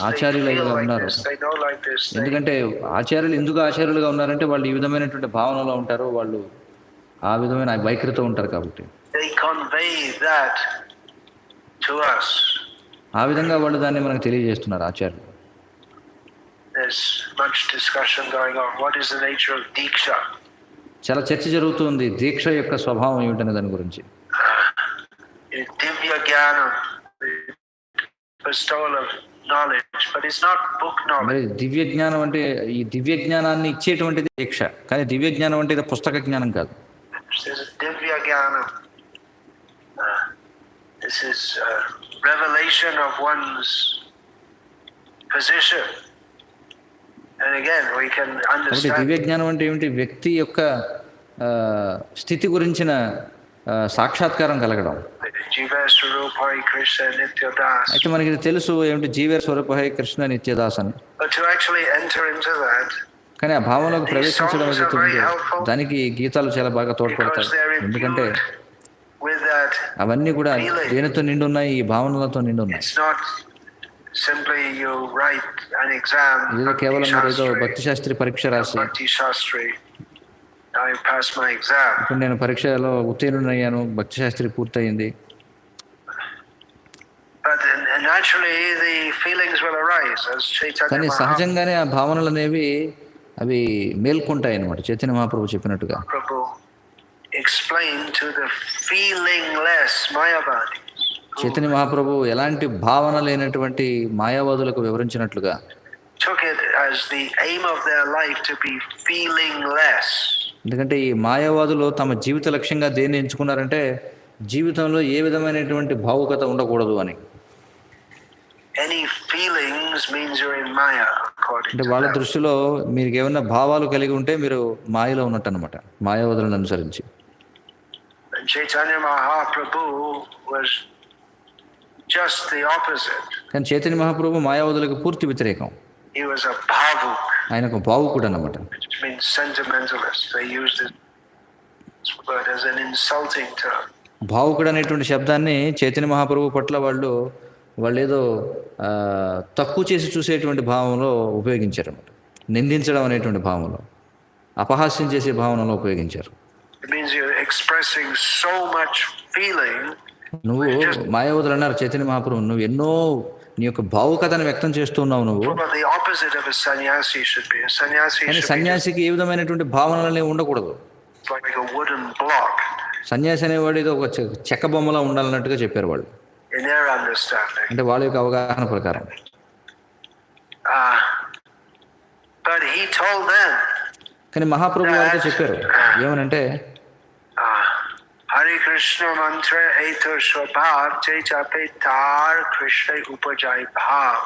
ఆచార్యులుగా ఉన్నారు, ఎందుకంటే ఆచార్యులు ఎందుకు ఆచార్యులుగా ఉన్నారంటే వాళ్ళు ఈ విధమైనటువంటి భావనలో ఉంటారు, వాళ్ళు ఆ విధమైన వైఖరితో ఉంటారు. కాబట్టి ఆ విధంగా వాళ్ళు దాన్ని మనకు తెలియజేస్తున్నారు ఆచార్యులు. చాలా చర్చ జరుగుతుంది దీక్ష యొక్క స్వభావం ఏమిటనే దాని గురించి. మరి దివ్య జ్ఞానం అంటే, ఈ దివ్య జ్ఞానాన్ని ఇచ్చేటువంటిది దీక్ష, కానీ దివ్య జ్ఞానం అంటే ఇది పుస్తక జ్ఞానం కాదు. దివ్య జ్ఞానం this is revelation of one's position. And again we can understand. దివ్య జ్ఞానం అంటే ఏమిటి? వ్యక్తి యొక్క స్థితి గురించిన సాక్షాత్కారం కలగడం. అయితే మనకి తెలుసు ఏమిటి జీవేర్ స్వరూపహై కృష్ణ నిత్యదాస్ అని. కానీ ఆ భావంలోకి ప్రవేశించడం అనేది దానికి గీతాలు చాలా బాగా తోడ్పడతాయి. ఎందుకంటే అవన్నీ కూడా దేనితో నిండి ఉన్నాయి? ఈ భావనలతో నిండి ఉన్నాయి. ఏదో కేవలం ఏదో భక్తి శాస్త్రి పరీక్ష రాసి ఇప్పుడు నేను పరీక్షలో ఉత్తీర్ణుడయ్యాను, భక్తి శాస్త్రి పూర్తయింది. కానీ సహజంగానే ఆ భావనలు అనేవి అవి మేల్కొంటాయి అన్నమాట. చైతన్య మహాప్రభు చెప్పినట్టుగా చైతన్య మహాప్రభు ఎలాంటి భావన లేనటువంటి మాయావాదులకు వివరించినట్లుగా ఎందుకంటే ఈ మాయావాదులు తమ జీవిత లక్ష్యంగా దేన్ని ఎంచుకున్నారంటే జీవితంలో ఏ విధమైనటువంటి భావుకత ఉండకూడదు అని. అంటే వాళ్ళ దృష్టిలో మీరు ఏమైనా భావాలు కలిగి ఉంటే మీరు మాయలో ఉన్నట్టు అనమాట, మాయావాదులను అనుసరించి. Chaitanya Mahaprabhu was just the opposite. కానీ చైతన్య మహాప్రభు మాయావాదులకు పూర్తి వ్యతిరేకం. He was a bhavuk. ఆయన ఒక భావుకుడు అన్నమాట. Which means sentimentalist. They used this word as an insulting term. భావుకుడు అనేటువంటి శబ్దాన్ని చైతన్య మహాప్రభు పట్ల వాళ్ళు ఏదో తక్కువ చేసి చూసేటువంటి భావంలో ఉపయోగించారు అన్నమాట. నిందించడం అనేటువంటి భావంలో, అపహాస్యం చేసే భావనలో ఉపయోగించారు. It means you're expressing so much feeling. నువ్వు మాయావదులు అన్నారు చైతన్య మహాప్రభు, నువ్వు ఎన్నో నీ యొక్క భావుకతను వ్యక్తం చేస్తున్నావు నువ్వు. But the opposite of a sannyasi should be. A sannyasi కానీ should be సన్యాసికి ఏ విధమైనటువంటి భావనలు ఉండకూడదు. like a wooden block సన్యాసి అనేవాడు ఏదో ఒక చెక్క బొమ్మలా ఉండాలన్నట్టుగా చెప్పారు వాళ్ళు, in their understanding. అంటే వాళ్ళ యొక్క అవగాహన ప్రకారం. But he told them, కానీ మహాప్రభు వారితో చెప్పారు ఏమనంటే, Hare Krishna mantra eto swabhav 𝐂𝐨𝐧𝐭𝐚𝐜 tar Krishna upajai bhav.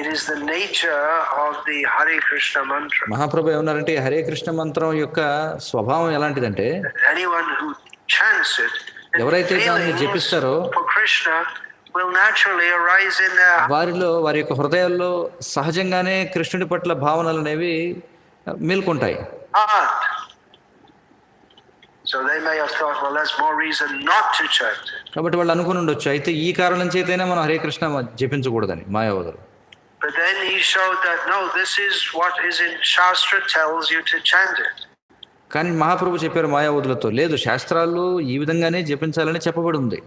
It is the nature of the Hare Krishna mantra. మహాప్రభు ఏమన్నారంటే హరే కృష్ణ మంత్రం యొక్క స్వభావం ఎలాంటిదంటే, Anyone who chants it, ఎవరైతే దాన్ని జపిస్తారో for Krishna will naturally arise in their వారిలో వారి యొక్క హృదయాల్లో సహజంగానే కృష్ణుడి పట్ల భావనలు అనేవి మేల్కొంటాయి. heart. So they may have thought, well, that's more reason not to chant it. కాబట్టి వాళ్ళు అనుకుని ఉండొచ్చు, అయితే ఈ కారణం చేతైనా మనం Hare Krishna జపించకూడదని మాయావదులు. But then he showed that no, this is what is in Shastra tells you to chant it. కానీ మహాప్రభు చెప్పారు మాయావదులతో, లేదు శాస్త్రాల్లో ఈ విధంగానే జపించాలని చెప్పబడి ఉంది.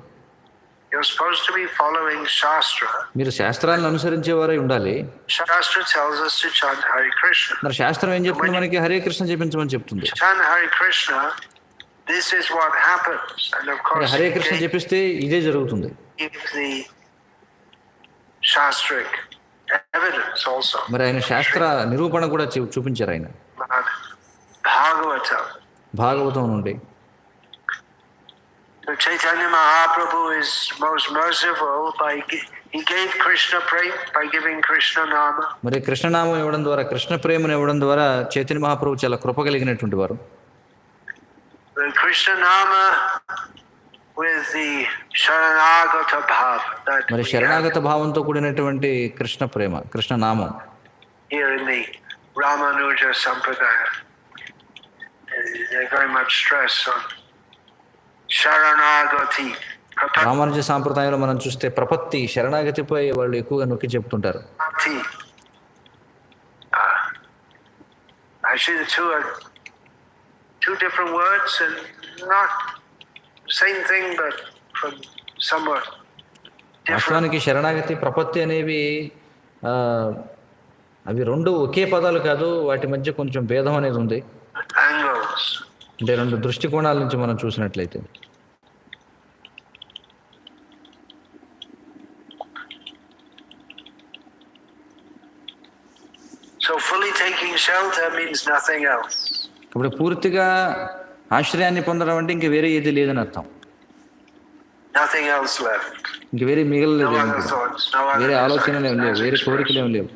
You're supposed to be following Shastra. మీరు శాస్త్రాలను అనుసరించేవారై ఉండాలి. Shastra tells us to chant Hare Krishna. మరి శాస్త్రం ఏం చెప్తుంది, మనకి హరే కృష్ణ జపించమని చెప్తుంది. Chant Hare Krishna, this is what happens. And of course, Hare Krishna జపిస్తే ఇదే జరుగుతుంది. if the Shastric evidence also. మరి ఆయన శాస్త్ర నిరూపణ కూడా చూపించారు ఆయన భాగవతం నుండి. So Chaitanya Mahaprabhu is most merciful he gave Krishna prema by giving Krishna nama. మరి కృష్ణనామం ఇవ్వడం ద్వారా, కృష్ణ ప్రేమను ఇవ్వడం ద్వారా చైతన్య మహాప్రభు చాలా కృప కలిగినటువంటి వారు. The Krishna nama with the sharanagata bhav, మరి శరణాగత భావంతో కూడినటువంటి కృష్ణ ప్రేమ, కృష్ణ నామం. Here in the Ramanuja Sampradaya, they very much stress on sharanagati. Ramanuja సాంప్రదాయంలో మనం చూస్తే ప్రపత్తి, శరణాగతిపై వాళ్ళు ఎక్కువగా నొక్కి చెప్తుంటారు. Actually, the two are two different words and not same thing, but from somewhat different. వాస్తవానికి శరణాగతి ప్రపత్తి అనేవి అవి రెండు ఒకే పదాలు కాదు, వాటి మధ్య కొంచెం భేదం అనేది ఉంది. Angles. అంటే రెండు దృష్టికోణాల నుంచి మనం చూసినట్లయితే. So fully taking shelter means nothing else. కాబట్టి పూర్తిగా ఆశ్రయాన్ని పొందడం అంటే ఇంక వేరే ఏది లేదని అర్థం. Nothing else left. ఇంక వేరే మిగలలేదు, No other thoughts, no other వేరే ఆలోచనలు ఏం లేవు, వేరే కోరికలు ఏం లేవు.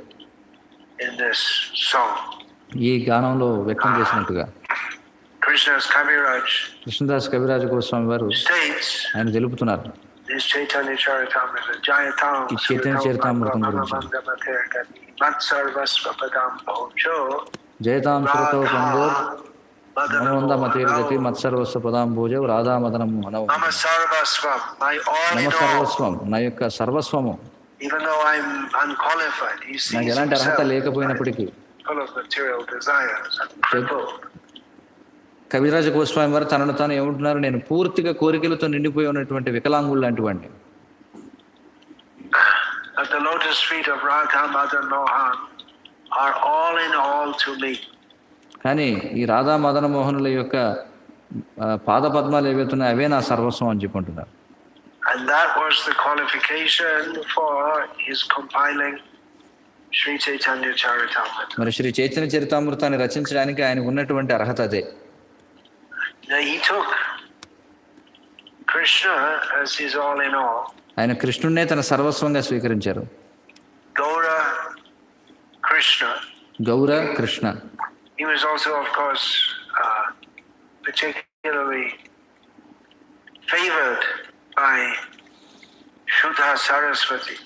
In this song, ఈ గానంలో వ్యక్తం చేసినట్టుగా Krishna's Kaviraj కృష్ణదాస్ కవిరాజ గోస్వామి వారు states, ఆయన తెలుపుతున్నారు this Chaitanya Charitamrita, Jayatam, ఈ చైతన్య చరితామృతం గురించి. Matsarvasvapadam bhojo, జయతాం సురతో పంగోర్ మనోంద మతేర్గతి మత్సర్వస్వ పదాం భోజ రాధా మదనం మనవ. Mama Sarvasvam, my all నమ in all. సర్వస్వం, నా యొక్క సర్వస్వము. Even though I'm unqualified, he sees నాకు ఎలాంటి అర్హత himself లేకపోయినప్పటికీ full of material desires and crippled. కవిరాజ Goswami వారు తనను తాను ఏమంటున్నారు, నేను పూర్తిగా కోరికలతో నిండిపోయి ఉన్నటువంటి వికలాంగులు లాంటి వాడిని. At the lotus feet of Radha Madan Mohan are all in all to me. కానీ ఈ రాధా మదన మోహనుల యొక్క పాద పద్మాలు ఏవైతున్నాయి అవే నా సర్వస్వం అని చెప్పుకుంటున్నారు. And that was the qualification for his compiling Sri Chaitanya Charitamrita. మరి శ్రీ చైతన్య చరితామృతాన్ని రచించడానికి ఆయనకు ఉన్నటువంటి అర్హత అదే. Now he took Krishna as his all in all. ఆయన కృష్ణుడినే తన సర్వస్వంగా స్వీకరించారు. Gaura Krishna. గౌర Krishna. He was also, of course, particularly favored by Shuddha Saraswati.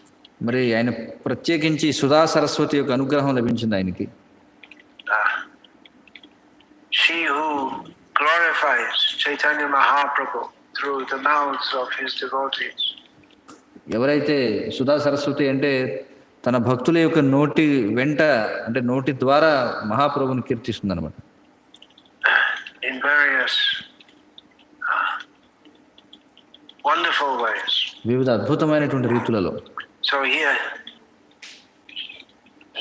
మరి ఆయన ప్రత్యేకించి సుధా సరస్వతి యొక్క అనుగ్రహం లభించింది ఆయనకి. She who glorifies Chaitanya Mahaprabhu through the mouths of his devotees. ఎవరైతే సుధా సరస్వతి అంటే తన భక్తుల యొక్క నోటి వెంట, అంటే నోటి ద్వారా మహాప్రభుని కీర్తిస్తుంది అనమాట. In various wonderful ways. వివిధ అద్భుతమైనటువంటి రీతులలో. So here,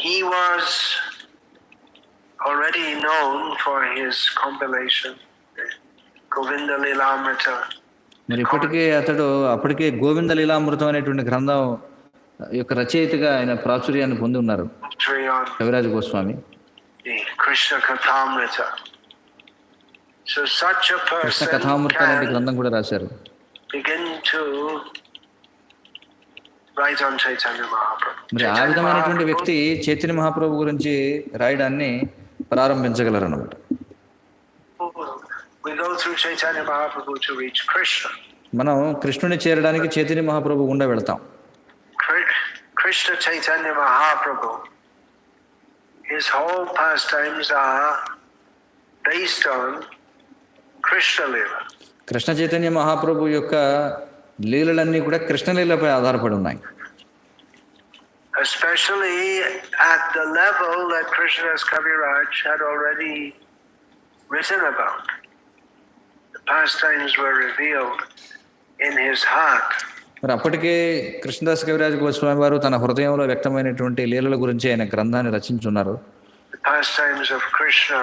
he was already known for his compilation, Govinda Lilamrita. మరి ఇప్పటికే అప్పటికే గోవింద లీలామృతం అనేటువంటి గ్రంథం యొక్క రచయితగా ఆయన ప్రాచుర్యాన్ని పొంది ఉన్నారు కవిరాజ Goswami. Krishna Kathamrita. So such a Krishna person కథామృత అనే can గ్రంథం కూడా రాశారు. begin to write on Chaitanya Mahaprabhu. మరి ఆ విధమైనటువంటి వ్యక్తి చైతన్య మహాప్రభు గురించి రాయడాన్ని ప్రారంభించగలరు అన్నమాట. We go through Chaitanya Mahaprabhu to reach Krishna. మనం కృష్ణుని చేరడానికి చైతన్య మహాప్రభు గుండా వెళ్తాం. Krishna Chaitanya Mahaprabhu, his whole pastimes are based on Krishna Leela. Krishna Chaitanya Mahaprabhu యొక్క లీలలన్నీ కూడా కృష్ణలీలపై ఆధారపడి ఉన్నాయి. Especially at the level that Krishnadas Kaviraj had already written about. The pastimes were revealed in his heart. మరి అప్పటికే కృష్ణదాస్ కవిరాజ గోస్వామి వారు తన హృదయంలో వ్యక్తమైనటువంటి లీలల గురించి ఆయన గ్రంథాన్ని రచించున్నారు. The pastimes of Krishna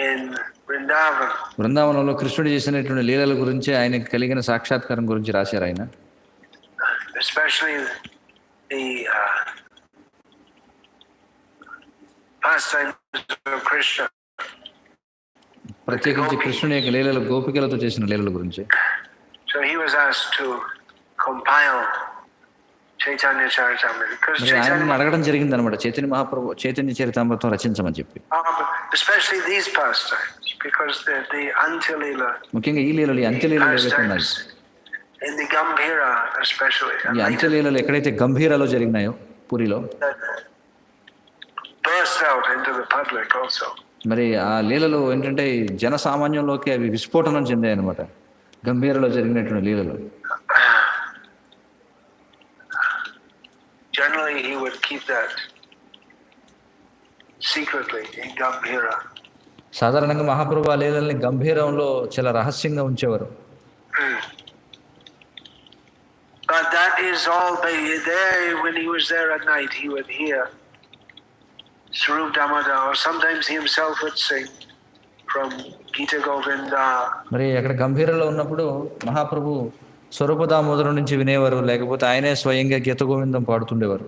in Vrindavan. బృందావనంలో కృష్ణుడు చేసినటువంటి లీలల గురించి ఆయనకి కలిగిన సాక్షాత్కారం గురించి రాశారు ఆయన. Especially the pastimes of Krishna. ప్రత్యేకించి కృష్ణుని యొక్క లీలలు గోపికలతో చేసిన లీలల గురించి. So he was asked to compile Chaitanya Charitamrita. Because మరి ఆయనను అడగడం జరిగింది అనమాట, చైతన్య చరితామృతం రచించమని చెప్పి. especially these pastimes, because the Antyalila. ముఖ్యంగా ఈ లీలలు, ఈ అంత్యలీలలు ఏవైతే ఉన్నాయి, in the Gambhira especially. ఈ అంత్యలీలలు ఎక్కడైతే గంభీరాలో జరిగినాయో పూరిలో, burst out into the public also. మరి ఆ లీలలు ఏంటంటే జనసామాన్యంలోకి అవి విస్ఫోటనం చెందాయి అనమాట. గంభీరలో జరిగినటువంటి లీలలు. Generally he would keep that secretly in Gambhira. సాధారణంగా మహాప్రభు ఆ లీలల్ని గంభీరంలో చాలా రహస్యంగా ఉంచేవారు. But that is all there. When he was there at night, he would hear Swarup Damodar, or sometimes he himself would sing from Gita Govinda. మరి అక్కడ గంభీరలో ఉన్నప్పుడు మహాప్రభు స్వరూప దామోదరం నుంచి వినేవారు, లేకపోతే ఆయనే స్వయంగా గీత గోవిందం పాడుతుండేవారు.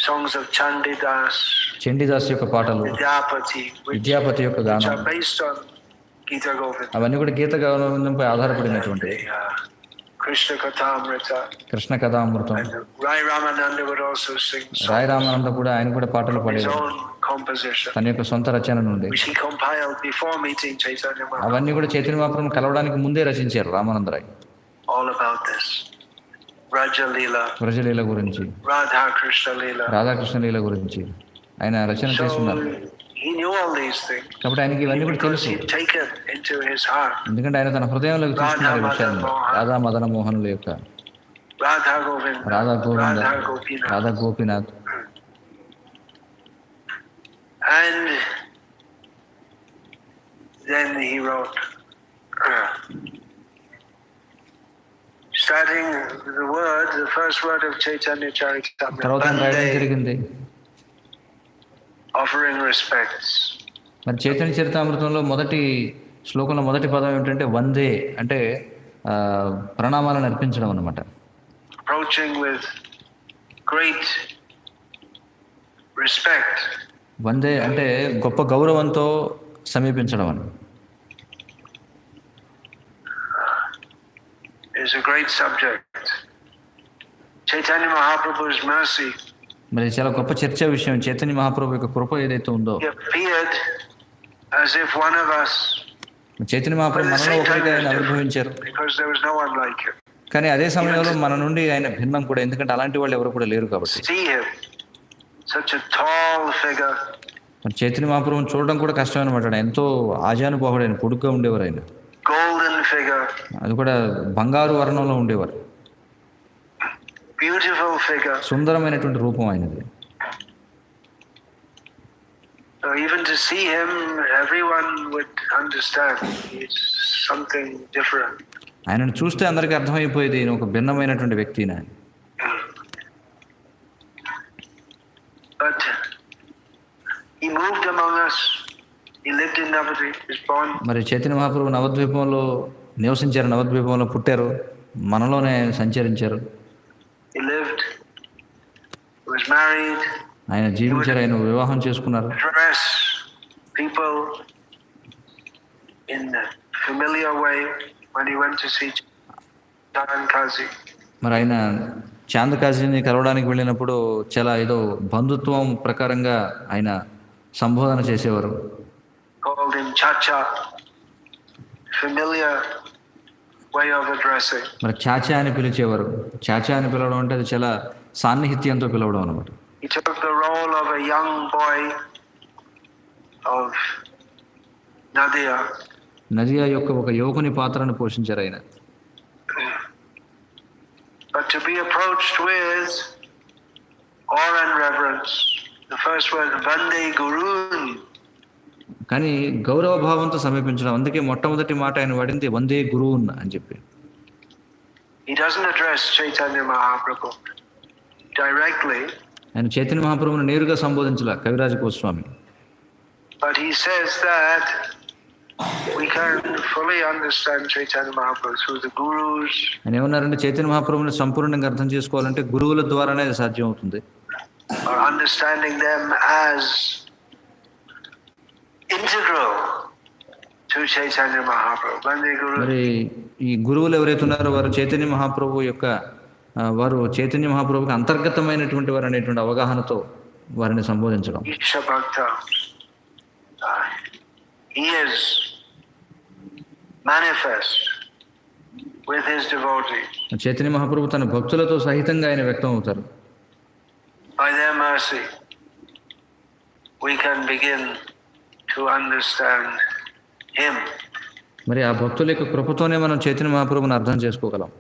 Songs of Chandidas, చండీదాస్ యొక్క పాటలు, విద్యాపతి యొక్క గానం, based on Gita Govinda. అవన్నీ కూడా గీత గోవిందంపై ఆధారపడినటువంటి. Krishna Kathamrita. Krishna కథామృతం. Rai Ramananda would also sing. Roy Ramananda కూడా ఆయన కూడా పాటలు his పాడేవారు, own composition, తన యొక్క సొంత రచన నుండి. which he compiled before meeting Chaitanya Mahaprabhu. అవన్నీ కూడా చైతన్య మహాప్రభుని కలవడానికి ముందే రచించారు Ramananda Ray. All about this. Raja Leela. వ్రజలీల గురించి, Radha Krishna Leela. రాధాకృష్ణ లీల గురించి ఆయన రచన చేస్తున్నారు. He knew all these things. కాబట్టి ఆయనకి ఇవన్నీ కూడా Because తెలుసు, he'd taken into his heart. ఎందుకంటే ఆయన తన హృదయంలోకి తీసుకున్నారు ఈ విషయాన్ని. రాధా మదన మోహనుల యొక్క, Radha Govinda. Radha Govinda, Radha Gopinath. Radha Gopinath. And then he wrote, starting the first word of Chaitanya Charitamrita, తర్వాత ఆయన రాయడం జరిగింది. offering respects. మరి చైతన్య చరితామృతంలో మొదటి శ్లోకంలో మొదటి పదం ఏమిటంటే వందే, అంటే ప్రణామాలను అర్పించడం అన్నమాట. Approaching with great respect. వందే అంటే గొప్ప గౌరవంతో సమీపించడం అని. Is a great subject. Chaitanya Mahaprabhu's mercy. మరి చాలా గొప్ప చర్చా విషయం చైతన్య మహాప్రభు యొక్క కృప ఏదైతే ఉందో. He appeared as if one of us. Chaitanya Mahaprabhu మనలో ఒకరిగా ఆయన ఆవిర్భవించారు, Because there was no one like him. కానీ అదే సమయంలో మన నుండి ఆయన భిన్నం కూడా, ఎందుకంటే అలాంటి వాళ్ళు ఎవరు కూడా లేరు కాబట్టి. See him, such a tall figure. మరి చైతన్య మహాప్రభుని చూడడం కూడా కష్టం అనమాట. ఆయన ఎంతో ఆజానుబాహుడు, ఆయన పొడుగ్గా ఉండేవారు ఆయన. Golden figure. అది కూడా బంగారు వర్ణంలో ఉండేవారు. Beautiful figure. సుందరమైనటువంటి రూపం ఆయనది. So even to see him, everyone would understand he's something different. ఆయనను చూస్తే అందరికీ అర్థమైపోయేది ఈయన ఒక భిన్నమైనటువంటి వ్యక్తి. He moved among us. He lived in Navadvip. He was born. మరి చైతన్య మహాప్రభు నవద్వీపంలో నివసించారు, నవద్వీపంలో పుట్టారు, మనలోనే సంచరించారు. He lived. He was married. ఆయన జీవించారు, ఆయన వివాహం చేసుకున్నారు. Address people in a familiar way when he went to see 𝗁𝗂𝐽. మరి ఆయన 𝗁𝗂𝐽ని కలవడానికి వెళ్ళినప్పుడు చాలా ఏదో బంధుత్వం ప్రకారంగా ఆయన సంబోధన చేసేవారు. Called him 𝗂𝗂, familiar way of addressing. మరి 𝗂𝗂 అని పిలిచేవారు. 𝗂𝗂 అని పిలవడం అంటే అది చాలా సాన్నిహిత్యంతో పిలవడం అన్నమాట. He took the role of a young boy of Nadia. Nadia యొక్క ఒక యువకుని పాత్రను పోషించారు ఆయన. But to be approached with awe and reverence, the first word Vande Gurun. కానీ గౌరవ భావంతో సమీపించడం, అందుకే మొట్టమొదటి మాట ఆయన వాడింది వందే గురువున్ అని చెప్పి. He doesn't address Chaitanya Mahaprabhu directly. ఆయన చైతన్య మహాప్రభువును నేరుగా సంబోధించలా కవిరాజ Goswami. But he says that we can fully understand Chaitanya Mahaprabhu through the gurus. ఆయన ఏమన్నారంటే చైతన్య మహాప్రభువుని సంపూర్ణంగా అర్థం చేసుకోవాలంటే గురువుల ద్వారానే అది సాధ్యం అవుతుంది. Or understanding them as integral to Chaitanya Mahaprabhu. Vande Guru. మరి ఈ గురువులు ఎవరైతే ఉన్నారో వారు చైతన్య మహాప్రభు యొక్క వారు చైతన్య మహాప్రభుకి అంతర్గతమైనటువంటి వారు అనేటువంటి అవగాహనతో వారిని సంబోధించడం. Isha Bhakta. He is manifest with his devotees. Chaitanya Mahaprabhu తన భక్తులతో సహితంగా ఆయన వ్యక్తం అవుతారు. By their mercy, we can begin to understand him. మరి ఆ భక్తుల యొక్క కృపతోనే మనం చైతన్య మహాప్రభుని అర్థం చేసుకోగలం.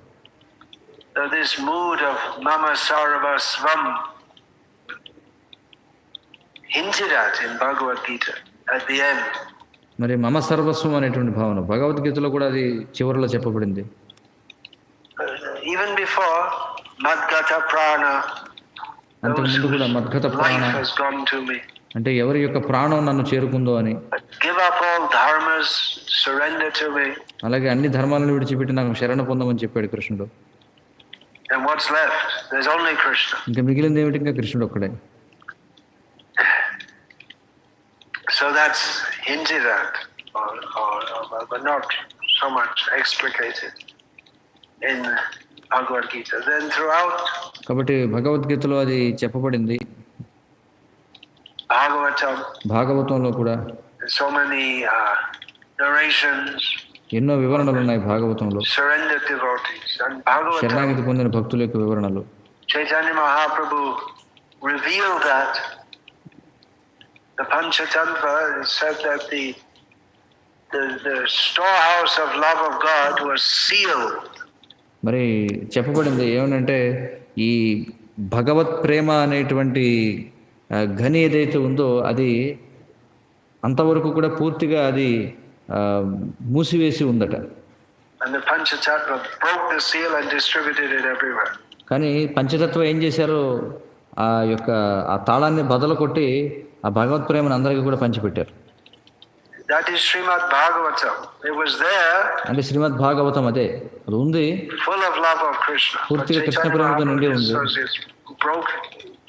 So this mood of Mama Sarvasvam hinted at in Bhagavad Gita at the end. మరి మమ సర్వస్వం అనేటువంటి భావన భగవద్గీతలో కూడా అది చివరిలో చెప్పబడింది. Even before Madgata Prana, అంతకు ముందు కూడా మద్గత ప్రాణ has gone to me. అంటే ఎవరి యొక్క ప్రాణం నన్ను చేరుకుందో అని. Give up all dharmas, surrender to me. అలాగే అన్ని ధర్మాలను విడిచిపెట్టి నాకు శరణ పొందమని చెప్పాడు కృష్ణుడు. And what's left? There's only Krishna. ఇంకా మిగిలింది ఏమిటి? ఇంకా కృష్ణుడు ఒక్కడే. So that's hinted at, but not so much explicated in Bhagavad Gita. Then throughout కాబట్టి భగవద్గీతలో అది చెప్పబడింది. భాగవతంలో కూడా so many narrations. ఎన్నో వివరణలు ఉన్నాయి భాగవతంలో. Surrendered devotees and శరణాగతి పొందిన భక్తుల యొక్క వివరణలు. Chaitanya Mahaprabhu revealed that the Panchatantra said that the storehouse of love of God was sealed. మరి చెప్పబడింది ఏమనంటే ఈ భగవత్ ప్రేమ అనేటువంటి ఘని ఏదైతే ఉందో అది అంతవరకు కూడా పూర్తిగా అది మూసివేసి ఉందట. And the Panchatattva broke the seal and distributed it everywhere. కానీ పంచతత్వం ఏం చేశారు? ఆ తాళాన్ని బదలు కొట్టి ఆ భగవత్ ప్రేమను అందరికీ కూడా పంచిపెట్టారు. That is Srimad Bhagavatam. It was there. అంటే శ్రీమద్ భాగవతం అదే అది ఉంది. Full of love of Krishna. పూర్తిగా కృష్ణ ప్రేమతో నిండి ఉంది.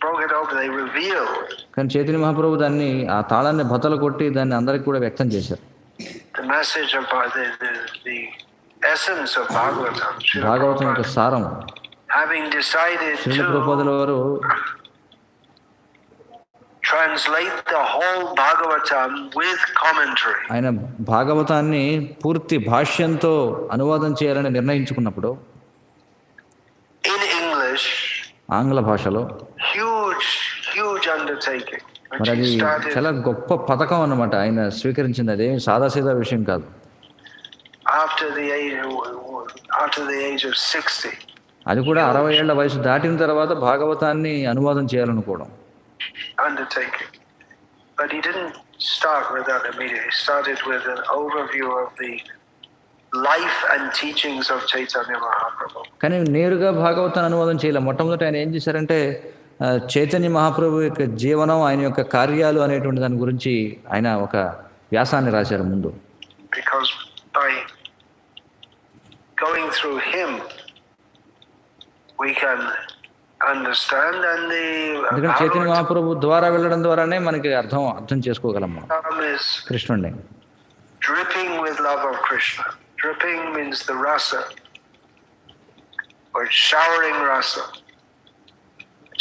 Broke it open. They revealed. కానీ చైతన్య మహాప్రభు దాన్ని ఆ తాళాన్ని బదలు కొట్టి దాన్ని అందరికీ కూడా వ్యక్తం చేశారు. The message of the essence of Bhagavatam. Bhagavatam యొక్క సారం. Having decided శ్రీల ప్రభుపాదుల వారు translate the whole Bhagavatam with commentary. ఆయన భాగవతాన్ని పూర్తి భాష్యంతో అనువాదం చేయాలని నిర్ణయించుకున్నప్పుడు in English, ఆంగ్ల భాషలో huge undertaking. మరి అది చాలా గొప్ప పథకం అన్నమాట. ఆయన స్వీకరించింది అదేమి సాదాసీదా విషయం కాదు. After the age of 60. అది కూడా 60 ఏళ్ల వయసు దాటిన తర్వాత భాగవతాన్ని అనువాదం చేయాలనుకోవడం. Undertaking. But he didn't start with that immediately. He started with an overview of the life and teachings of Chaitanya Mahaprabhu. కానీ నేరుగా భాగవతాన్ని అనువాదం చేయలే. మొట్టమొదట ఆయన ఏం చేశారంటే చైతన్య మహాప్రభు యొక్క జీవనం, ఆయన యొక్క కార్యాలు అనేటువంటి దాని గురించి ఆయన ఒక వ్యాసాన్ని రాశారు ముందు. Because by going through him we can understand and ఎందుకంటే చైతన్య మహాప్రభు ద్వారా వెళ్ళడం ద్వారానే మనకి అర్థం చేసుకోగలము కృష్ణుడిని. dripping with love of Krishna. Dripping means the rasa or showering rasa.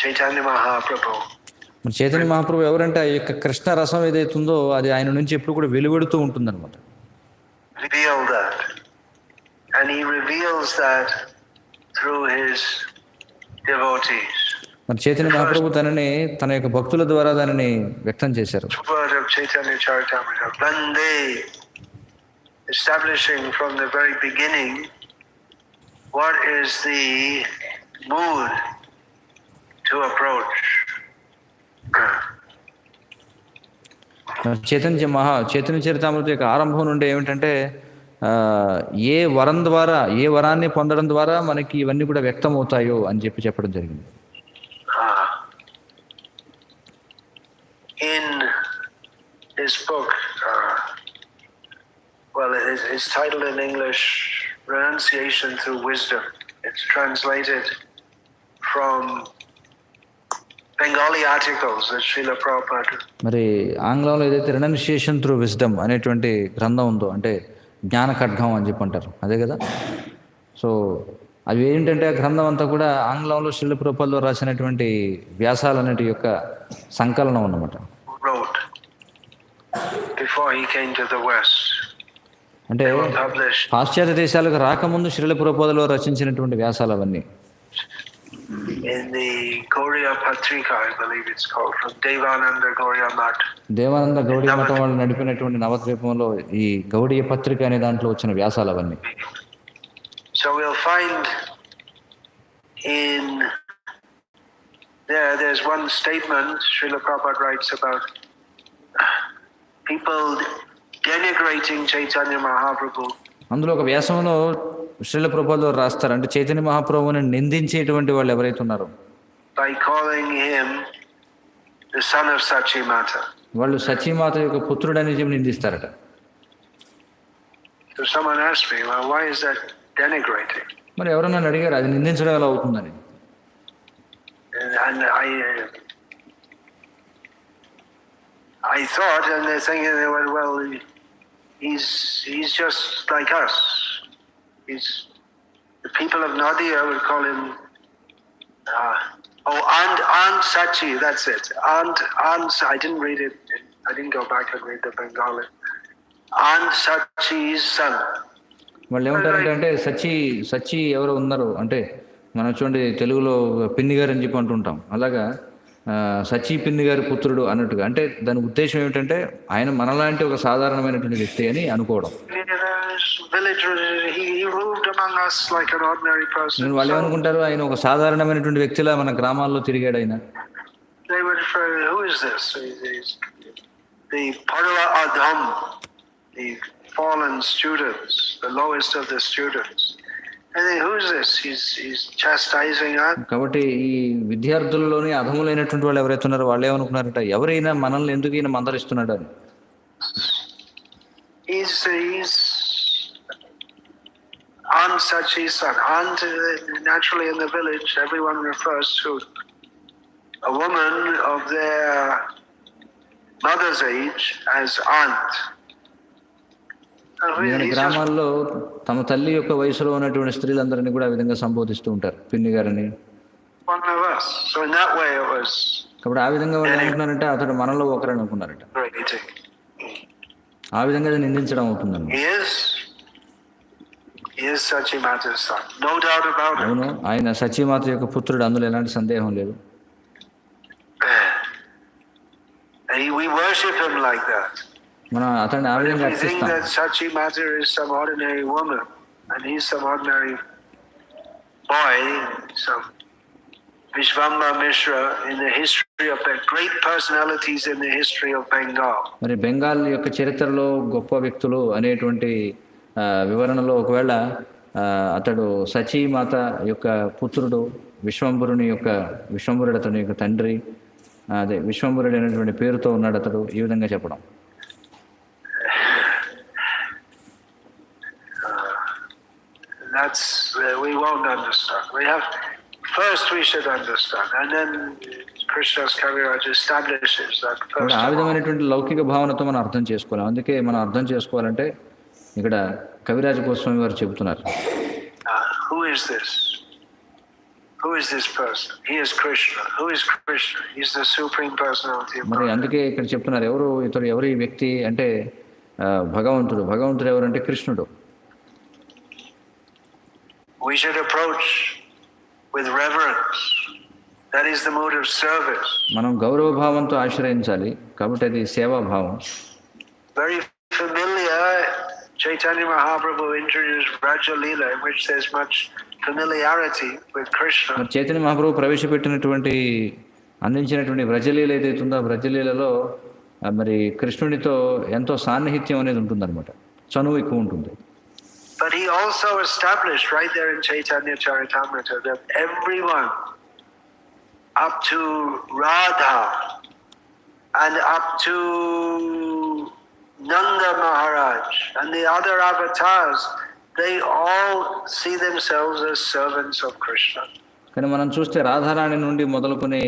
Chaitanya Mahaprabhu. Chaitanya Mahaprabhu ఎవరంటే ఆ యొక్క కృష్ణ రసం ఏదైతుందో అది ఆయన నుంచి ఎప్పుడు కూడా వెలువడుతూ ఉంటుందన్నమాట. Reveal that. And he reveals that through his devotees. మరి చైతన్య మహాప్రభు తనని తన యొక్క భక్తుల ద్వారా దానిని వ్యక్తం చేశారు. Word of Chaitanya Charitamrita, Vande, establishing from the very beginning what is the mood to approach. Chaitanya Charitamrita యొక్క ఆరంభం నుండి ఏమిటంటే ఏ వరాన్ని పొందడం ద్వారా మనకి ఇవన్నీ కూడా వ్యక్తం అవుతాయో అని చెప్పడం జరిగింది. In his book, it's titled in English Renunciation Through Wisdom. It's translated from Bengali articles that Srila Prabhupada. మరి ఆంగ్లంలో ఏదైతే రెనౌన్సియేషన్ త్రూ విజ్డమ్ అనేటువంటి గ్రంథం ఉందో, అంటే జ్ఞాన ఖడ్గం అని చెప్పి అంటారు, అదే కదా. సో అవి ఏంటంటే ఆ గ్రంథం అంతా కూడా ఆంగ్లంలో శ్రీల ప్రభుపాదులు రాసినటువంటి వ్యాసాలు అనేటి యొక్క సంకలనం అన్నమాట. అంటే పాశ్చాత్య దేశాలకు రాకముందు శ్రీల ప్రభుపాదులు రచించినటువంటి వ్యాసాలు అవన్నీ. In the Gauriya Patrika, I believe it's called, from Devananda Gauriya Math. Devananda Gaudiya మఠం వాళ్ళు నడిపినటువంటి నవద్వీపంలో ఈ గౌడియ పత్రిక అనే దాంట్లో వచ్చిన వ్యాసాలు అవన్నీ. So we'll find in there's one statement Srila Prabhupada writes about people denigrating Chaitanya Mahaprabhu. అందులో ఒక వ్యాసంలో శ్రీల ప్రభుపాదులు రాస్తారు, అంటే చైతన్య మహాప్రభువుని నిందించేటువంటి వాళ్ళు ఎవరైతే ఉన్నారో by calling him the son of 𝗵𝗍 Mata. వాళ్ళు సచీమాత యొక్క పుత్రుడని చెప్పి నిందిస్తారట. So someone asked me, well, why is that denigrating? మరి ఎవరన్నా అడిగారు అది నిందించడం ఎలా అవుతుందని. And I thought, and they're thinking, well, he's just like us. The people of Nadia would call him 𝗫𝐴𝐻, that's it. I didn't read it. I didn't go back and read the Bengali. 𝗫𝐻's son. వాళ్ళు ఏమంటారంటే సచి ఎవరు ఉన్నారు అంటే మనం చూడండి తెలుగులో పిన్ని గారు అని చెప్పి అంటుంటాం, అలాగా సచి పిన్ని గారి పుత్రుడు అన్నట్టుగా. అంటే దాని ఉద్దేశం ఏమిటంటే ఆయన మనలాంటి ఒక సాధారణమైనటువంటి వ్యక్తి అని అనుకోవడం. వాళ్ళు ఏమనుకుంటారు, ఆయన ఒక సాధారణమైనటువంటి వ్యక్తిలా మన గ్రామాల్లో తిరిగాడు ఆయన. The fallen students, the lowest of the students. And then who is this? He's chastising us. కాబట్టి ఈ విద్యార్థులలోని అధములైనటువంటి వాళ్ళు ఎవరైతే ఉన్నారో వాళ్ళు ఏమనుకున్నారంట, ఎవరైనా మనల్ని ఎందుకు ఈయన మందలిస్తున్నాడు అని. He's 𝗫𝐻's son. Aunt, naturally in the village, everyone refers to a woman of their mother's age as aunt. గ్రామాల్లో తమ తల్లి యొక్క వయసులో ఉన్నటువంటి స్త్రీలందరినీ కూడా ఆ విధంగా సంబోధిస్తూ ఉంటారు, పిన్ని గారిని. కాబట్టి ఆ విధంగా వాళ్ళు అనుకున్నారంటే అతడు మనలో ఒకరని అనుకున్నారట. ఆ విధంగా నిందించడం అవుతుందండి. అవును, ఆయన సచీమాత యొక్క పుత్రుడు, అందులో ఎలాంటి సందేహం లేదు. మనం అతన్ని ఆ విధంగా అర్చిస్తాం. 𝗵𝗵𝗶 in the history of the great personalities in the history of Bengal. మరి బెంగాల్ యొక్క చరిత్రలో గొప్ప వ్యక్తులు అనేటువంటి వివరణలో ఒకవేళ అతడు సచీమాత యొక్క పుత్రుడు విశ్వంభరుడు అతని యొక్క తండ్రి, అదే విశ్వంభరుడు అనేటువంటి పేరుతో ఉన్నాడు అతడు, ఈ విధంగా చెప్పడం. That's we won't understand. First we should understand, and then Krishna's Kaviraj establishes that first. ఆ విధమైనటువంటి లౌకిక భావనతో మనం అర్థం చేసుకోవాలి. అందుకే మనం అర్థం చేసుకోవాలంటే ఇక్కడ కవిరాజ గోస్వామి వారు చెబుతున్నారు, who is this? Who is this person? He is Krishna. Who is Krishna? He is the supreme personality of God. మరి అందుకే ఇక్కడ చెప్తున్నారు, ఎవరు ఈ వ్యక్తి అంటే భగవంతుడు ఎవరంటే కృష్ణుడు. We should approach with reverence. That is the mode of service. మనం గౌరవ భావంతో ఆశ్రయించాలి, కాబట్టి అది సేవా భావం. Very familiar. Chaitanya Mahaprabhu introduced Raja Leela, in which there's much familiarity with Krishna. Chaitanya Mahaprabhu ప్రవేశపెట్టినటువంటి అందించినటువంటి వ్రజలీల ఏదైతుందో ఆ వ్రజలీలలో మరి కృష్ణునితో ఎంతో సాన్నిహిత్యం అనేది ఉంటుందన్నమాట, చనువు ఎక్కువ ఉంటుంది. But he also established right there in Chaitanya Charitamrita that everyone up to Radha and up to Nanda Maharaj and the other avatars, they all see themselves as servants of Krishna. కానీ మనం చూస్తే రాధారాణి నుండి మొదలుకొని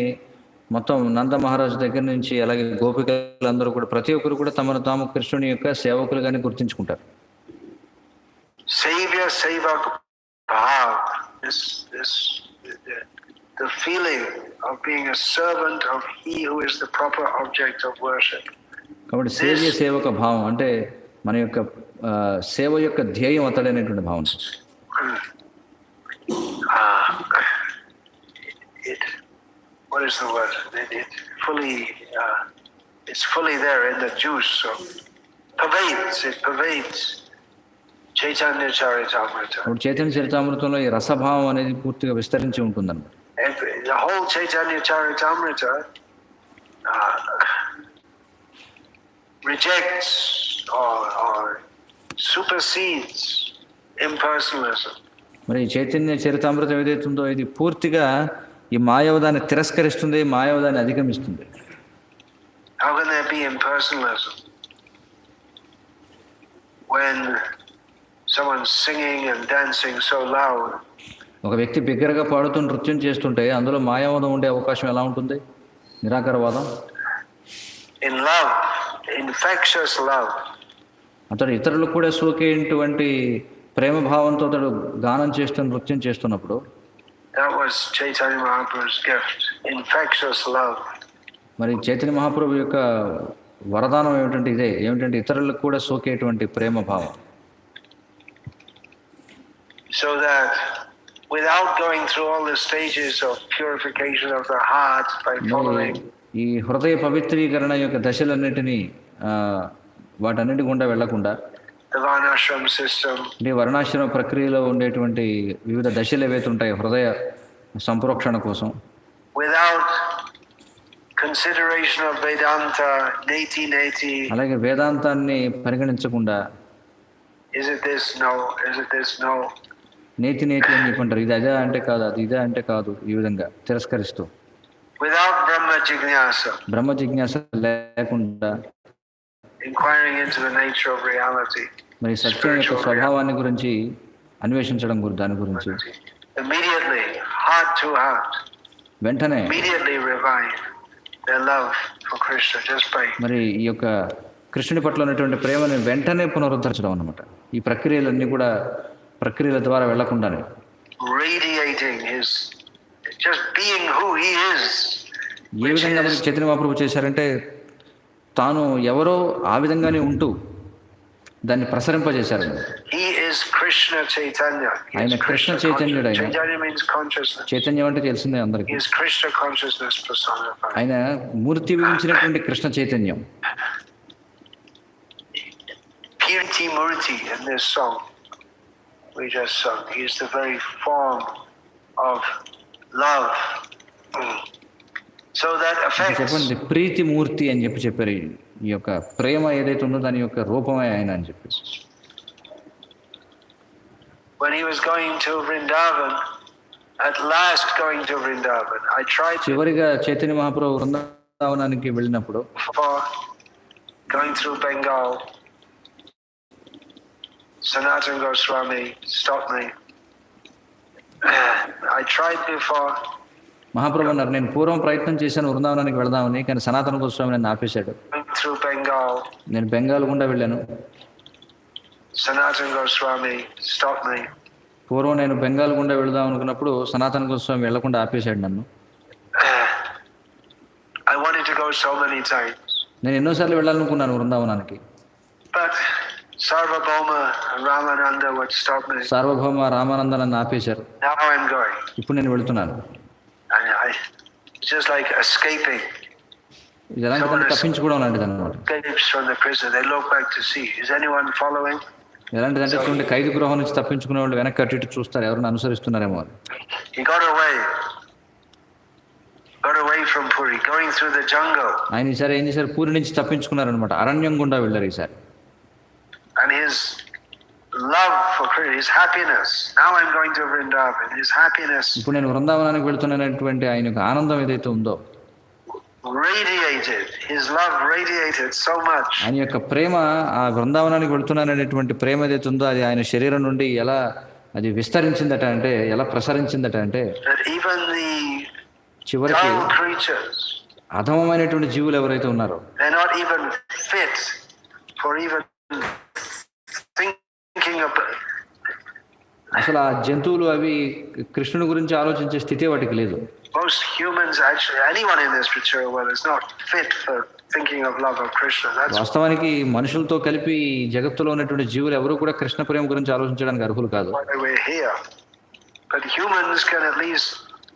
మొత్తం నంద మహారాజు దగ్గర నుంచి అలాగే గోపికలందరూ కూడా ప్రతి ఒక్కరు కూడా తమను తాము కృష్ణుని యొక్క సేవకులుగానే గుర్తించుకుంటారు. Savior Sevak Bhav, the feeling of being a servant of He who is the proper object of worship. కాబట్టి సేవక భావం అంటే మన యొక్క సేవ యొక్క ధ్యేయం అతడైనటువంటి భావన. What is the word? It's fully there in the juice. So it pervades Chaitanya Charitamrita. Chaitanya చరితామృతంలో ఈ రసభావం అనేది పూర్తిగా విస్తరించి ఉంటుందన్నమాట. The whole Chaitanya Charitamrita rejects or supersedes impersonalism. మరి చైతన్య చరితామృతం ఏదైతుందో ఇది పూర్తిగా ఈ మాయావదాన్ని తిరస్కరిస్తుంది, మాయావదాన్ని అధిగమిస్తుంది. How can there be impersonalism when someone's singing and dancing so loud? ఒక వ్యక్తి బిగ్గరగా పాడుతూ నృత్యం చేస్తుంటే అందులో మాయావాదం ఉండే అవకాశం ఎలా ఉంటుంది? నిరాకారవాదం. In love, infectious love, అతడు ఇతరులకు కూడా సోకేటువంటి ప్రేమ భావంతో అతడు గానం చేస్తూ నృత్యం చేస్తున్నప్పుడు, that was Chaitanya Mahaprabhu's gift, infectious love. మరి చైతన్య మహాప్రభు యొక్క వరదానం ఏమిటంటే ఇతరులకు కూడా సోకేటువంటి ప్రేమ భావం. So that without going through all the stages of purification of the heart by following ఈ హృదయ పవిత్రీకరణ యొక్క దశలన్నిటినీ వాటన్నిటి గుండా వెళ్లకుండా the varnashram system, అంటే వర్ణాశ్రమ ప్రక్రియలో ఉండేటువంటి వివిధ దశలు ఏవైతే ఉంటాయో హృదయ సంప్రోక్షణ కోసం, without consideration of Vedanta, neti, అలాగే వేదాంతాన్ని పరిగణించకుండా is it this? No. Is it this? No. నేతి అని చెప్పంటారు, ఇది అదే అంటే కాదు, అది ఇదే అంటే కాదు, ఈ విధంగా తిరస్కరిస్తూ, without brahma jignasa లేకుండా inquiring into the nature of reality, మరి సత్యం యొక్క స్వభావాన్ని గురించి అన్వేషించడం దాని గురించి immediately heart to heart, వెంటనే immediately revive their love for Krishna just by మరి ఈ యొక్క కృష్ణుడి పట్ల ఉన్నటువంటి ప్రేమని వెంటనే పునరుద్ధరించడం అన్నమాట. ఈ ప్రక్రియలన్నీ కూడా ప్రక్రియల ద్వారా వెళ్లకుండానే radiating his just being who he is. ఏ విధంగా చైతన్య మహాప్రభు చేశారంటే తాను ఎవరో ఆ విధంగానే ఉంటూ దాన్ని ప్రసరింపజేశారు. He is Krishna Chaitanya. ఆయన కృష్ణ చైతన్యుడు. ఆయన Chaitanya means consciousness. చైతన్యం అంటే తెలిసిందే అందరికీ. He is Krishna consciousness personified. ఆయన మూర్తి వించినటువంటి కృష్ణ చైతన్యం. Kirti Murti in this song we just sung. He is the very form of love. So that affects. చెప్పండి, ప్రీతి మూర్తి అని చెప్పారు. ఈ యొక్క ప్రేమ ఏదైతే ఉందో దాని యొక్క రూపమే ఆయన అని చెప్పి. When he was going to Vrindavan, at last going to Vrindavan, I tried చివరిగా చైతన్య మహాప్రభు వృందావనానికి వెళ్ళినప్పుడు for going through Bengal. Sanatana Goswami stopped me. I tried before. మహాప్రభు అన్నారు, నేను పూర్వం ప్రయత్నం చేశాను వృందావనానికి వెళదామని, కానీ సనాతన గోస్వామి నన్ను ఆపేశాడు. Through Bengal. నేను బెంగాల్ గుండా వెళ్ళాను. Sanatana Goswami stopped me. పూర్వం నేను బెంగాల్ గుండా వెళదాం అనుకున్నప్పుడు సనాతన గోస్వామి వెళ్లకుండా ఆపేశాడు నన్ను. I wanted to go so many times. నేను ఎన్నోసార్లు వెళ్ళాలనుకున్నాను వృందావనానికి. But Sarvabhauma Ramananda would stop me. సార్వభౌమ రామానంద నన్ను ఆపేశారు. Now I'm going. ఇప్పుడు నేను వెళ్తున్నాను. It's just like escaping. ఇది ఎలాంటిదంటే తప్పించుకోవడం లాంటిది అన్నమాట. Escapes from the prison. They look back to see, is anyone following? ఎలాంటిదంటే చూడండి, ఖైదు గృహం నుంచి తప్పించుకునే వాళ్ళు వెనక్కి అటు ఇటు చూస్తారు, ఎవరైనా అనుసరిస్తున్నారేమో అని. He got away from Puri, going through the jungle. ఆయన ఈసారి ఏం చేశారు, పూరి నుంచి తప్పించుకున్నారనమాట, అరణ్యం గుండా వెళ్ళారు ఈసారి. And his love for Krishna, his happiness. Now I'm going to Vrindavan. His happiness. ఇప్పుడు నేను వృందావనానికి వెళ్తున్నటువంటి ఆయన యొక్క ఆనందం ఏదైతే ఉందో, radiated. His love radiated so much. ఆయన యొక్క ప్రేమ, ఆ వృందావనానికి వెళ్తున్నాననేటువంటి ప్రేమ ఏదైతే ఉందో అది ఆయన శరీరం నుండి ఎలా అది విస్తరించిందట అంటే, ఎలా ప్రసరించిందట అంటే, that even the చివరికి dull creatures, అధమమైనటువంటి జీవులు ఎవరైతే ఉన్నారో, they're not even fit for even thinking about. అసలు ఆ జంతువులు అవి కృష్ణుని గురించి ఆలోచించే స్థితి వాటికి లేదు. Most humans, actually, anyone in this material world is not fit for thinking of love of Krishna. That's వాస్తవానికి మనుషులతో కలిపి జగత్తులో ఉన్నటువంటి జీవులు ఎవరు కూడా కృష్ణ ప్రేమ గురించి ఆలోచించడానికి అర్హులు కాదు. why we're here. But humans can at least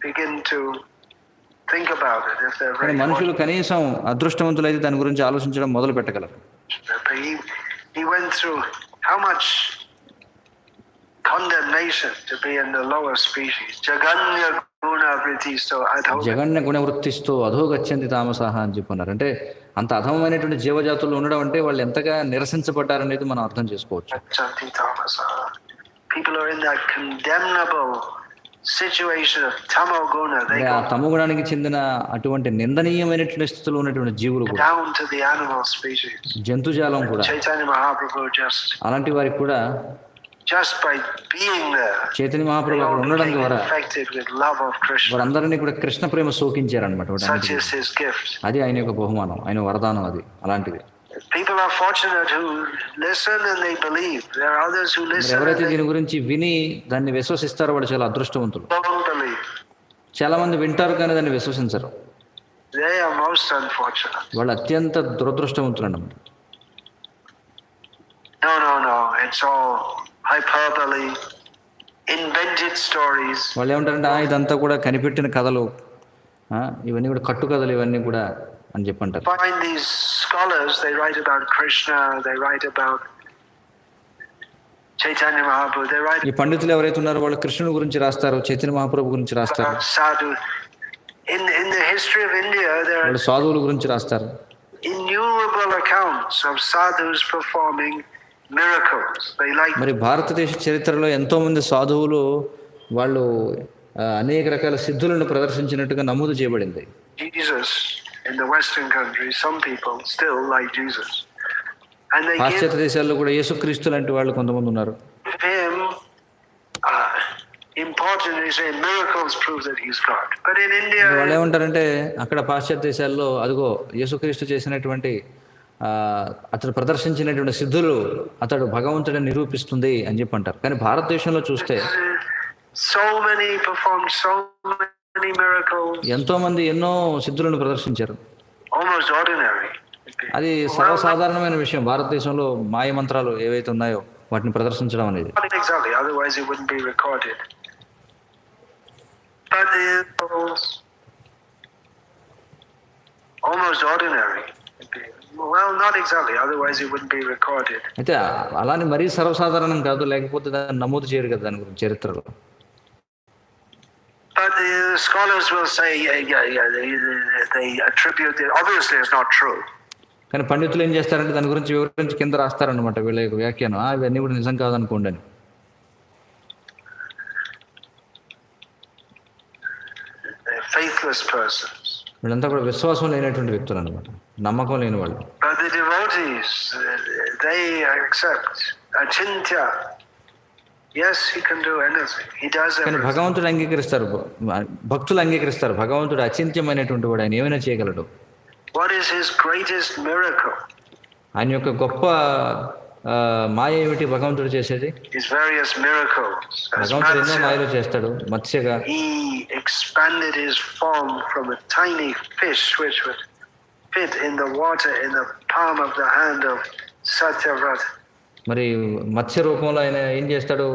begin to think about it if they're కానీ very మనుషులు కనీసం అదృష్టవంతులైతే దాని గురించి ఆలోచించడం మొదలు పెట్టగలరు. But he went through how much condemnation to be in the lower species. Jaganya guna vrittisto adho. జగన్య గుణవృత్తిస్తూ అధోగచ్చంతి తామసాహ అని చెప్పన్నారు. అంటే అంత అధమమైనటువంటి జీవజాతులు ఉండడం అంటే వాళ్ళు ఎంతగా నిరసించబడ్డారనేది మనం అర్థం చేసుకోవచ్చు. Gachanti tamasaha. People are in that condemnable situation of tamo guna. They ఆ go తమోగుణానికి చెందిన అటువంటి నిందనీయమైనటువంటి స్థితిలో ఉన్నటువంటి జీవులు కూడా, down to the animal species. జంతుజాలం కూడా, Chaitanya Mahaprabhu అలాంటి వారికి కూడా just by being there, Chaitanya Mahaprabhu అక్కడ ఉండడం ద్వారా infected with love of Krishna. వారందరినీ కూడా కృష్ణ ప్రేమ సోకించారనమాట. Such is his gift. అది ఆయన యొక్క బహుమానం, ఆయన వరదానం అది అలాంటిది. People are fortunate who listen and they believe. There are others who listen and ఎవరైతే they దీని గురించి విని దాన్ని విశ్వసిస్తారో వాళ్ళు చాలా అదృష్టవంతులు. don't believe. చాలా మంది వింటారు కానీ దాన్ని విశ్వసించరు. They are most unfortunate. వాళ్ళు అత్యంత దురదృష్టవంతులు అన్నమాట. No. It's all hyperbole, invented stories. వాళ్ళు ఏమంటారంటే ఇదంతా కూడా కనిపెట్టిన కథలు, ఇవన్నీ కూడా కట్టు కథలు ఇవన్నీ కూడా అని చెప్పంటారు. Find these scholars, they write about Krishna, they write about Chaitanya Mahaprabhu, they write ఈ పండితులు ఎవరైతే ఉన్నారో వాళ్ళు కృష్ణుని గురించి రాస్తారు, చైతన్య మహాప్రభు గురించి రాస్తారు. about sadhu. In the history of India, there are వాళ్ళు సాధువుల గురించి రాస్తారు. innumerable accounts of sadhus performing miracles. They like మరి భారతదేశ చరిత్రలో ఎంతో మంది సాధువులు వాళ్ళు అనేక రకాల సిద్ధులను ప్రదర్శించినట్టుగా నమోదు చేయబడింది. Jesus in the Western countries. Some people still like Jesus, and they give పాశ్చాత్య దేశాల్లో కూడా యేసుక్రీస్తు లాంటి వాళ్ళు కొంతమంది ఉన్నారు. him important. They say miracles prove that he's God. But in India, వాళ్ళు ఏమంటారంటే అక్కడ పాశ్చాత్య దేశాల్లో అదిగో యేసుక్రీస్తు చేసినటువంటి అతడు ప్రదర్శించినటువంటి సిద్ధులు అతడు భగవంతుడిని నిరూపిస్తుంది అని చెప్పి అంటారు. కానీ భారతదేశంలో చూస్తే so many performed so many miracles, ఎంతో మంది ఎన్నో సిద్ధులను ప్రదర్శించారు. almost ordinary. అది సర్వసాధారణమైన విషయం. భారతదేశంలో మాయ మంత్రాలు ఏవైతే ఉన్నాయో వాటిని ప్రదర్శించడం అనేది. Not exactly, otherwise it wouldn't be recorded. But almost ordinary. Well, not exactly, otherwise it wouldn't be recorded. అయితే అలానే మరీ సర్వసాధారణం కాదు, లేకపోతే దాన్ని నమోదు చేయరు కదా దాని గురించి చరిత్రలో. But the scholars will say, they attribute it. Obviously, it's not true. కానీ పండితులు ఏం చేస్తారంటే దాని గురించి వివరించి కింద రాస్తారనమాట వీళ్ళ యొక్క వ్యాఖ్యానం, ఇవన్నీ కూడా నిజం కాదనుకోండి అని. faithless persons. వీళ్ళంతా కూడా విశ్వాసం లేనటువంటి వ్యక్తులు అనమాట, నమ్మకం లేని వాళ్ళు. But the devotees, they accept achintya. Yes, he can do anything. He does కానీ everything. భగవంతుడు అంగీకరిస్తారు, భక్తులు అంగీకరిస్తారు, భగవంతుడు అచింత్యమైనటువంటి వాడు, ఆయన ఏమైనా చేయగలడు. What is his greatest miracle? ఆయన యొక్క గొప్ప మాయ ఏమిటి భగవంతుడు చేసేది? His various miracles. భగవంతుడు ఎన్నో మాయలు చేస్తాడు. మత్స్యగా He expanded his form from a tiny fish which would fit in the water in the palm of the hand of Satyavrata. మరి మత్స్య రూపంలో ఆయన ఏం చేస్తాడు?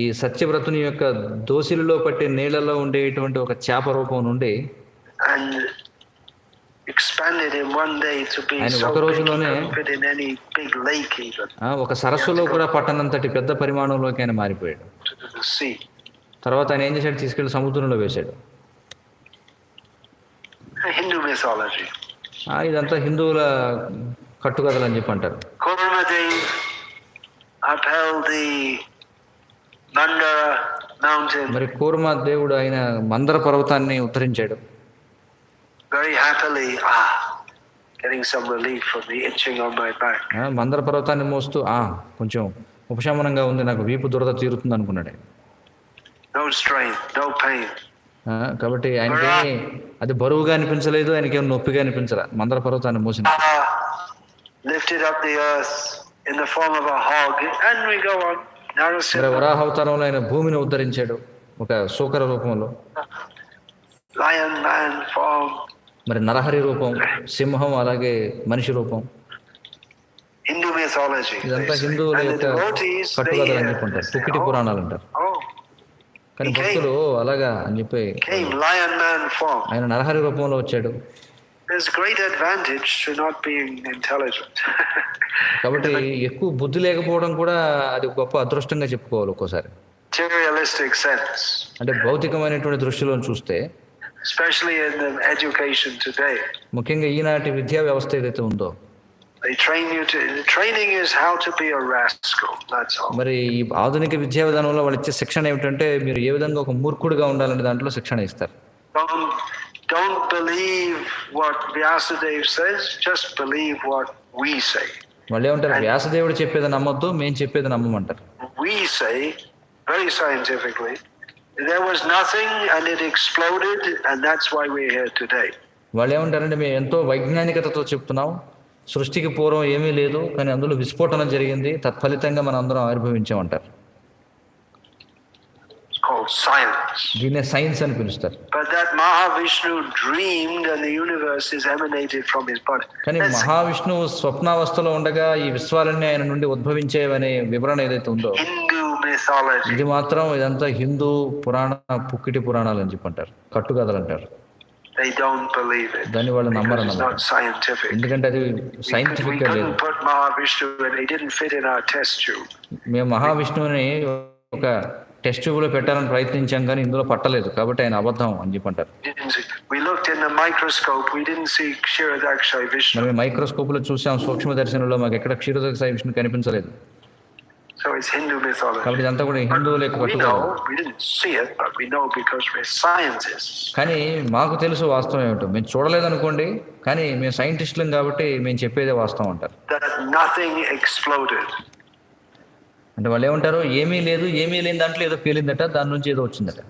ఈ సత్యవ్రతుని యొక్క దోసిలిలో పట్టే నీళ్లలో ఉండేటువంటి ఒక చేప రూపం నుండి And expanded in one day to be ఆయన so ఒక big he రోజులోనే couldn't fit in any big lake even ఒక సరస్సులో కూడా పట్టనంతటి పెద్ద పరిమాణంలోకి ఆయన మారిపోయాడు. to the sea. తర్వాత ఆయన ఏం చేశాడు? తీసుకెళ్లి సముద్రంలో వేశాడు. Hindu mythology. ఇదంతా హిందువుల కట్టుకథలు అని చెప్పి అంటారు. Kurmadev upheld the Mandara mountain మరి కూర్మ దేవుడు ఆయన మందర పర్వతాన్ని ఉత్తరించాడు. very happily, getting some relief from the itching on my back. మందర పర్వతాన్ని మోస్తూ కొంచెం ఉపశమనంగా ఉంది, నాకు వీపు దురద తీరుతుంది అనుకున్నాడు. No strain, no pain. కాబట్టి ఆయనకి అది బరువుగా అనిపించలేదు, ఆయనకేం నొప్పిగా అనిపించలే మందర పర్వతాన్ని మోసిన. Lifted up the earth in the form of a hog, and we go on. వరాహ అవతారంలో ఆయన భూమిని ఉద్ధరించాడు ఒక సూకర రూపంలో. Lion man form. మరి నరహరి రూపం, సింహం, అలాగే మనిషి రూపం. Hindu mythology. ఇదంతా హిందువుల యొక్క కట్టుకథలు అని చెప్పుకుంటారు, తుక్కిటి పురాణాలు అంటారు. కానీ భక్తులు అలాగా అని చెప్పి lion man form. ఆయన నరహరి రూపంలో వచ్చాడు. There's great advantage to not being intelligent. కాబట్టి ఎక్కువ బుద్ధి లేకపోవడం కూడా అది గొప్ప అదృష్టంగా చెప్పుకోవాలి ఒక్కోసారి. Materialistic sense. అంటే భౌతికమైనటువంటి దృష్టిలో చూస్తే, especially in the education today. ముఖ్యంగా ఈనాటి విద్యా వ్యవస్థ ఏదైతే ఉందో, they train you to, the training is how to be a rascal, that's all. మరి ఈ ఆధునిక విద్యా విధానంలో వాళ్ళు ఇచ్చే శిక్షణ ఏమిటంటే మీరు ఏ విధంగా ఒక మూర్ఖుడిగా ఉండాలనే దాంట్లో శిక్షణ ఇస్తారు. Don't believe what Vyasadeva says, just believe what we say. వాళ్ళు ఏమంటారు? వ్యాసదేవుడు చెప్పేది నమ్మొద్దు, మేము చెప్పేది నమ్మమంటారు. We say very scientifically there was nothing and it exploded and that's why we're here today. వాళ్ళు ఏమంటారంటే మేము ఎంతో వైజ్ఞానికతతో చెప్తున్నాం, సృష్టికి పూర్వం ఏమీ లేదు కానీ అందులో విస్ఫోటనం జరిగింది, తత్ఫలితంగా మనం అందరం ఆవిర్భవించామంటారు. Called science. దీన్నే సైన్స్ అని పిలుస్తారు. But that Mahavishnu dreamed and the universe is emanated from his body. కానీ మహావిష్ణువు స్వప్నావస్థలో ఉండగా ఈ విశ్వాలన్నీ ఆయన నుండి ఉద్భవించేవనే వివరణ ఏదైతే ఉందో, Hindu mythology. ఇది మాత్రం ఇదంతా హిందూ పురాణ పుక్కిటి పురాణాలు అని చెప్పి అంటారు, కట్టుకథలు అంటారు. They don't believe it. దాన్ని వాళ్ళు నమ్మరు It's not scientific. ఎందుకంటే అది సైంటిఫిక్ గా లేదు. We couldn't put Mahavishnu and he didn't fit in our test tube. మేము మహావిష్ణువుని ఒక టెస్ట్ ట్యూబ్ లో పెట్టాలని ప్రయత్నించాం కానీ ఇందులో పట్టలేదు, కాబట్టి ఆయన అబద్ధం అని చెప్పి అంటారు. We looked in the microscope, we didn't see 𝗏𝐸𝐺𝐵 Vishnu. మనం మైక్రోస్కోప్ లో చూసాం, సూక్ష్మ దర్శనంలో మాకు ఎక్కడ క్షీరదక్ష విష్ణు కనిపించలేదు. So it's Hindu mythology. కాబట్టి ఇదంతా కూడా హిందువుల యొక్క కట్టుకథ. We didn't see it, but we know because we're scientists. కానీ మాకు తెలుసు వాస్తవం ఏమిటో, మేము చూడలేదనుకోండి కానీ మేము సైంటిస్టులం కాబట్టి మేము చెప్పేదే వాస్తవం అంటారు. That nothing exploded. అంటే వాళ్ళు ఏమంటారు? ఏమీ లేదు, ఏమీ లేని దాంట్లో ఏదో పేలిందట, దాని నుంచి ఏదో వచ్చిందట.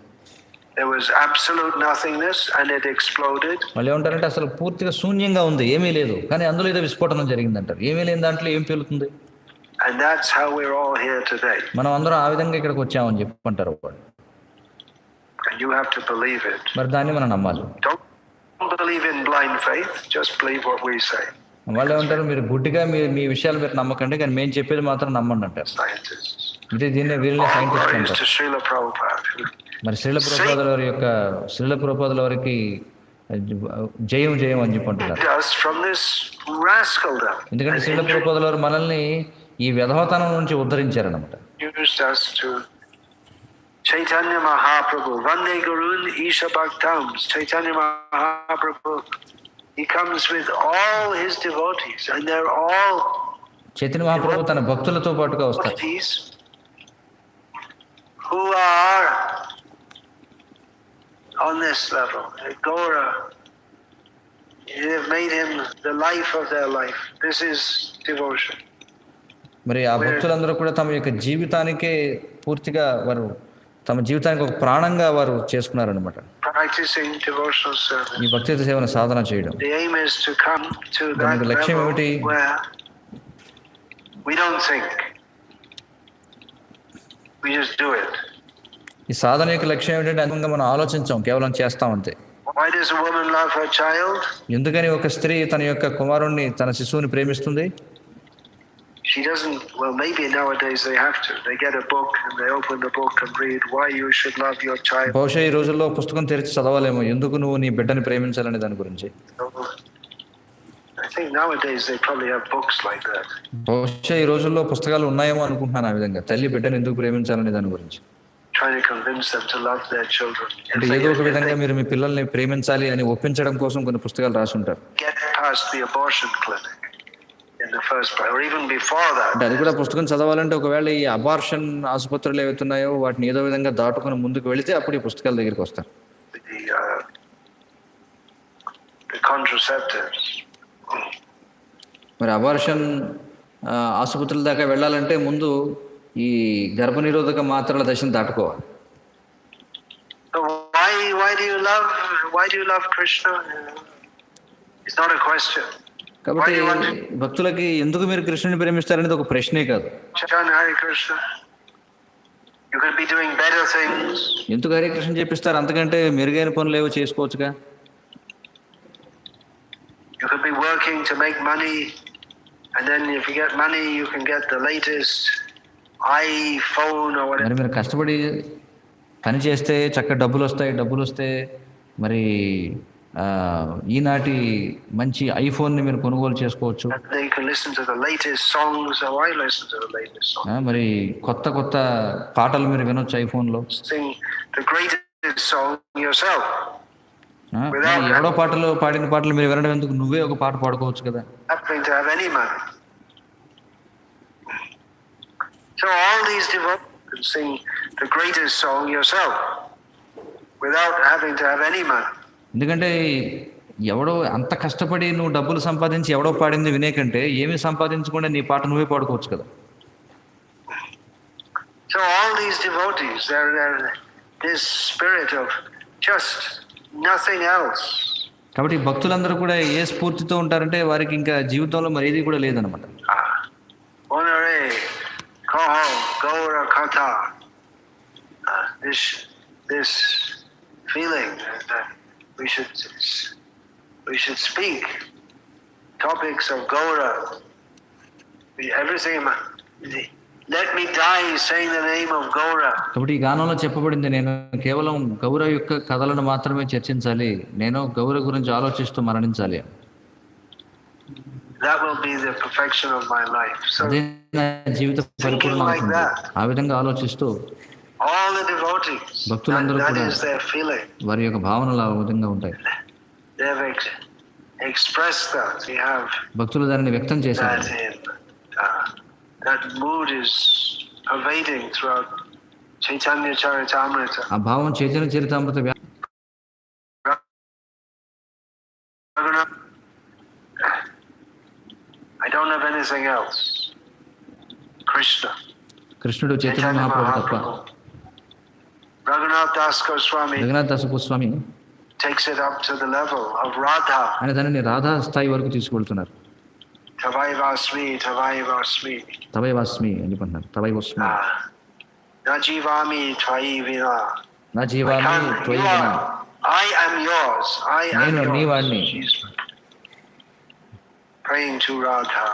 There was absolute nothingness and it exploded. వాళ్ళు ఏమంటారంటే అసలు పూర్తిగా శూన్యంగా ఉంది, ఏమీ లేదు, కానీ అందులో ఏదో విస్ఫోటనం జరిగిందంటారు. ఏమీ లేని దాంట్లో ఏం పేలుతుంది? And that's how we're all here today. మనం అందరం ఆ విధంగా ఇక్కడికి వచ్చామని చెప్పి అంటారు వాళ్ళు. And you have to believe it. మరి దాన్ని మనం నమ్మాలి. Don't believe in blind faith, just believe what we say. వాళ్ళు ఏమంటారు? మీరు గుడ్డిగా మీ విషయాలు మీరు నమ్మకండి, కానీ మేము చెప్పేది మాత్రం నమ్మండి అంటారు. Scientists. ఇది దీన్ని వీళ్ళని సైంటిస్ట్ Praise అంటారు. to Srila Prabhupada. మరి శ్రీల ప్రభుపాదుల వారికి జయం జయం అని చెప్పి అంటున్నారు. Us from this rascaldom. ఎందుకంటే శ్రీల ప్రభుపాదుల వారు మనల్ని ఈ విధవతనం నుంచి ఉద్ధరించారన్నమాట. Used us to Chaitanya Mahaprabhu, Vande Gurun Isha Bhaktams. Chaitanya Mahaprabhu, he comes with all his devotees and they're all Chaitanya Mahaprabhu తన భక్తులతో పాటుగా వస్తారు. Who are on this level. Gaura, they've made him the life of their life. This is devotion. మరి ఆ భక్తులందరూ కూడా తమ యొక్క జీవితానికే పూర్తిగా వారు తమ జీవితానికి ఒక ప్రాణంగా వారు చేసుకున్నారనమాట. ఈ భక్తి సేవను సాధన చేయడం దానికి లక్ష్యం ఏమిటి? ఈ సాధన యొక్క లక్ష్యం ఏమిటంటే అంతంగా మనం ఆలోచించాం, కేవలం చేస్తాం అంతే. ఎందుకని ఒక స్త్రీ తన యొక్క కుమారుణ్ణి, తన శిశువుని ప్రేమిస్తుంది? She doesn't, well, maybe nowadays they have to. They get a book and they open the book and read why you should love your child. బహుశా ఈ రోజుల్లో పుస్తకం తెరిచి చదవాలేమో, ఎందుకు నువ్వు నీ బిడ్డని ప్రేమించాలనే దాని గురించి. I think nowadays they probably have books like that. బహుశా ఈ రోజుల్లో పుస్తకాలు ఉన్నాయేమో అనుకుంటున్నాను ఆ విధంగా, తల్లి బిడ్డని ఎందుకు ప్రేమించాలనే దాని గురించి. Trying to convince them to love their children. అంటే ఏదో ఒక విధంగా మీరు మీ పిల్లల్ని ప్రేమించాలి అని ఒప్పించడం కోసం కొన్ని పుస్తకాలు రాసి ఉంటారు. Get past the abortion clinic. Or even before that. అది కూడా పుస్తకం చదవాలంటే ఒకవేళ ఈ అబార్షన్ ఆసుపత్రులు ఏవైతున్నాయో వాటిని ఏదో విధంగా దాటుకుని ముందుకు వెళితే అప్పుడు ఈ పుస్తకాల దగ్గరికి వస్తారు. మరి అబార్షన్ ఆసుపత్రుల దాకా వెళ్ళాలంటే ముందు ఈ గర్భనిరోధక మాత్రల దశను దాటుకోవాలి. Why do you love Krishna? It's not a question. కాబట్టి భక్తులకి ఎందుకు మీరు కృష్ణుని ప్రేమిస్తారనేది ఒక ప్రశ్నే కాదు. ఎందుకు హరే కృష్ణ చెప్పిస్తారు? అంతకంటే మెరుగైన పనులు ఏవో చేసుకోవచ్చుగా. మరి మీరు కష్టపడి పని చేస్తే చక్కగా డబ్బులు వస్తే మరి ఈనాటి మంచి ఐఫోన్ని మీరు కొనుగోలు చేసుకోవచ్చు. మరి కొత్త కొత్త పాటలు మీరు వినొచ్చు ఐఫోన్లో. ఎవడో పాడిన పాటలు మీరు వినడం ఎందుకు? నువ్వే ఒక పాట పాడుకోవచ్చు కదా. So all these devotees sing the greatest song yourself without having to have any money. ఎందుకంటే ఎవడో అంత కష్టపడి నువ్వు డబ్బులు సంపాదించి ఎవడో పాడింది వినే కంటే ఏమీ సంపాదించకుండా నీ పాట నువ్వే పాడుకోవచ్చు కదా. So all these devotees, they're this spirit of just nothing else. కాబట్టి భక్తులందరూ కూడా ఏ స్ఫూర్తితో ఉంటారంటే వారికి ఇంకా జీవితంలో మరి ఏది కూడా లేదనమాట. This feeling that we should speak topics of Gaura. Everything. Let me die saying the name of Gaura. కాబట్టి ఈ గానంలో చెప్పబడింది, నేను కేవలం గౌర యొక్క కథలను మాత్రమే చర్చించాలి, నేను గౌర గురించి ఆలోచిస్తూ మరణించాలి. That will be the perfection of my life. So అదే నా జీవిత పరిపూర్ణం అవుతుంది. ఆ విధంగా ఆలోచిస్తూ all the devotees, భక్తులందరూ కూడా వారి యొక్క భావనలు ఆ విధంగా ఉంటాయి. భక్తులు దానిని వ్యక్తం చేశారు. ఆ భావం చైతన్య చరితామృత కృష్ణుడు చైతన్య మహాప్రభు తప్ప. Raghunath Das Goswami takes it up to the level of Radha. ఆయన దానిని రాధా స్థాయి వరకు తీసుకెళ్తున్నారు. 𝗤𝗏𝗏 𝗤𝗏𝗏 అని చెప్పంటున్నారు. 𝗤𝗏𝗏 నా జీవామి త్వయి వినా. I am yours. నేను నీ వాడిని. Praying to Radha.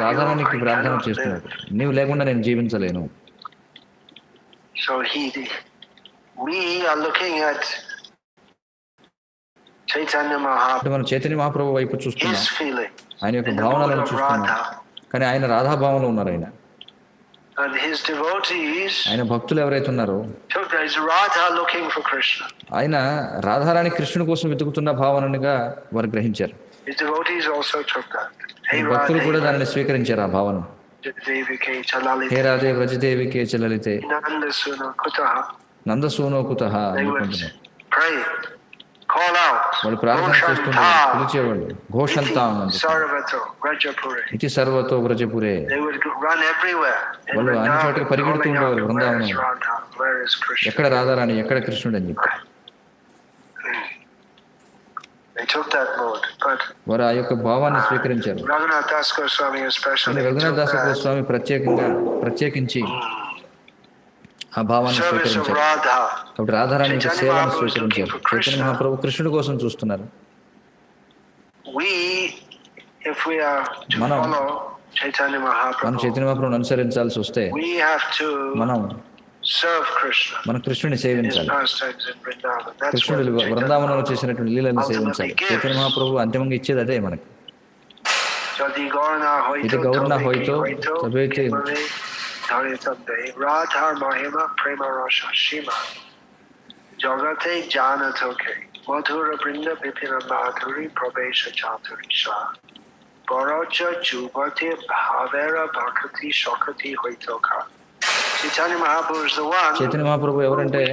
రాధారానికి ప్రార్థన చేస్తున్నాడు, నీవు లేకుండా నేను జీవించలేను. So we are looking at Chaitanya Mahaprabhu. మనం చైతన్య మహాప్రభు వైపు చూస్తున్నాం, ఆయన యొక్క భావనలను చూస్తున్నాం. కానీ ఆయన రాధా భావంలో ఉన్నారు. ఆయన ఆయన భక్తులు ఎవరైతే ఉన్నారో ఆయన రాధారాణి కృష్ణుని కోసం వెతుకుతున్న భావనగా వారు గ్రహించారు. భక్తులు కూడా దానిని స్వీకరించారు ఆ భావన. హే రాధే వ్రజదేవికే చ లలితే నందసూనో కుతః call out. వాళ్ళు ప్రార్థన చేస్తుండేవారు, పిలిచేవాళ్ళు ఘోషంతా ఇతి సర్వతో వ్రజపురే. They would run everywhere. వాళ్ళు అన్ని చోట్ల పరిగెడుతూ ఉండేవారు బృందావనం. Where is Krishna? ఎక్కడ రాధారాణి, ఎక్కడ కృష్ణుడు అని చెప్పి They took that mode, but వారు ఆ యొక్క భావాన్ని స్వీకరించారు. Raghunath Das Goswami especially Raghunath Das Goswami ప్రత్యేకించి ఆ భావాన్ని స్వీకరించారు. కాబట్టి రాధారాణి యొక్క సేవను స్వీకరించారు. చైతన్య మహాప్రభు కృష్ణుడి కోసం చూస్తున్నారు. మనం చైతన్య మహాప్రభుని అనుసరించాల్సి వస్తే మనం కృష్ణుని సేవించాలి. కృష్ణుడు బృందావనంలో చేసినటువంటి లీలను సేవించాలి. చైతన్య మహాప్రభు అంతిమంగా ఇచ్చేది అదే మనకి. ఇది Gaurana హోయితో సభైతే Radhar Mahima Prema Rasha Shima Jagate Janatoke Madhura Brinda Bipina Madhuri Prabesha Chaturisha Baraja Jubati Bhavera Bhakati Shakati Hoitoka. Chaitanya Mahaprabhu is the one. Chaitanya Mahaprabhu evarante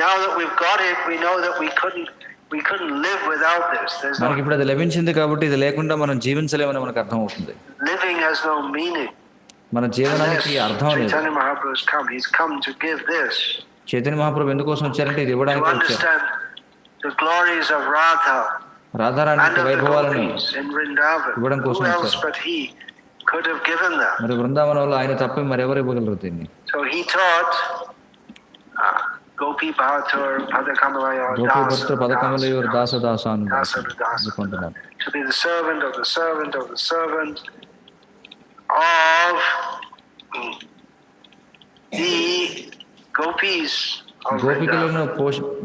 now that we've got it, we know that we couldn't live without this. మనకి ఇప్పుడు అది లభించింది కాబట్టి ఇది లేకుండా మనం జీవించలేమని మనకు అర్థం అవుతుంది. Living has no meaning. మన జీవనానికి అర్థం లేదు. చైతన్య మహాప్రభు ఎందుకోసం వచ్చారంటే ఇది ఇవ్వడానికి వచ్చారు. రాధారాణి వైభవాలను ఇవ్వడం కోసం వచ్చారు. మరి బృందావనంలో ఆయన తప్ప మరెవరు ఇవ్వగలరు దీన్ని? గోపీ భక్తులు పదకమలయోర్ దాసదాస అనుకుంటున్నారు. Of the gopis,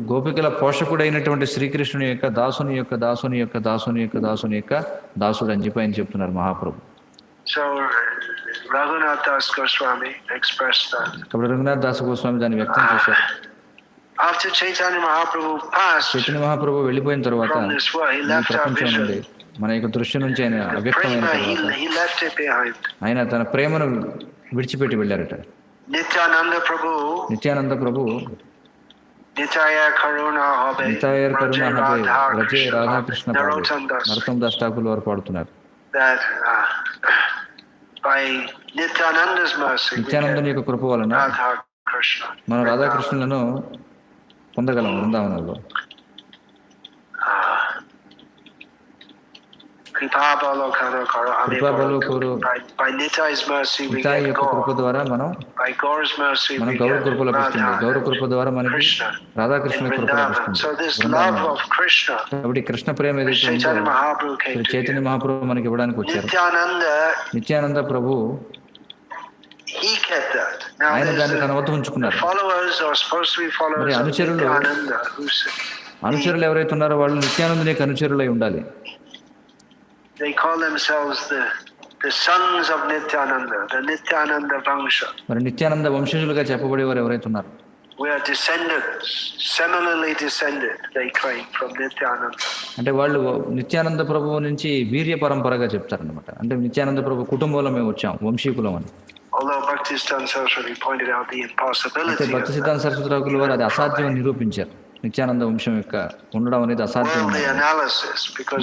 గోపికల పోషకుడైనటువంటి శ్రీకృష్ణుని యొక్క దాసుని యొక్క దాసుడు అని చెప్పి ఆయన చెప్తున్నారు మహాప్రభు. So Raghunath Das Goswami expressed that. కాబట్టి రఘునాథ్ దాస్ గోస్వామి దాన్ని వ్యక్తం చేశారు. After Chaitanya Mahaprabhu passed, Chaitanya Mahaprabhu వెళ్ళిపోయిన తర్వాత ప్రపంచం నుండి మన యొక్క దృష్టి నుంచి ఆయన అవ్యక్తమైన ఆయన తన ప్రేమను విడిచిపెట్టి వెళ్ళారట. నిత్యానంద ప్రభు నిత్యాయ కరుణ హబే రాధాకృష్ణ నరోత్తమ దాస్ ఠాకూర్ వారు పాడుతున్నారు. నిత్యానందుని యొక్క కృప వలన మనం రాధాకృష్ణులను పొందగలం బృందావనంలో. నితాయ్ యొక్క కృప ద్వారా మనం గౌర కృప లభిస్తుంది. గౌర కృప ద్వారా మనకి రాధాకృష్ణ కృప లభిస్తుంది. కాబట్టి కృష్ణ ప్రేమ ఏదైతే ఉందో చైతన్య మహాప్రభు మనకి ఇవ్వడానికి వచ్చారు. నిత్యానంద ప్రభు ఆయన దాన్ని తన వద్ద ఉంచుకున్నారు. మరి అనుచరులు ఎవరైతే ఉన్నారో వాళ్ళు నిత్యానందుని యొక్క అనుచరులై ఉండాలి. They call themselves the sons of Nityananda, the Nityananda Vangsha. మరి నిత్యానంద వంశజులుగా చెప్పబడేవారు ఎవరైతే ఉన్నారు we are descendants, similarly descended, they claim, from Nityananda. అంటే వాళ్ళు నిత్యానంద ప్రభువు నుంచి వీర్య పరంపరగా చెప్తారన్నమాట. అంటే నిత్యానంద ప్రభు కుటుంబంలో మేము వచ్చాం, వంశీకులం అని. Although Bhaktisiddhanta Saraswati pointed out the impossibility. అయితే భక్తిసిద్ధాంత సరస్వతి రాకుల వారు అది అసాధ్యం నిరూపించారు. నిత్యానంద వంశం యొక్క ఉండడం అనేది అసాధ్యం.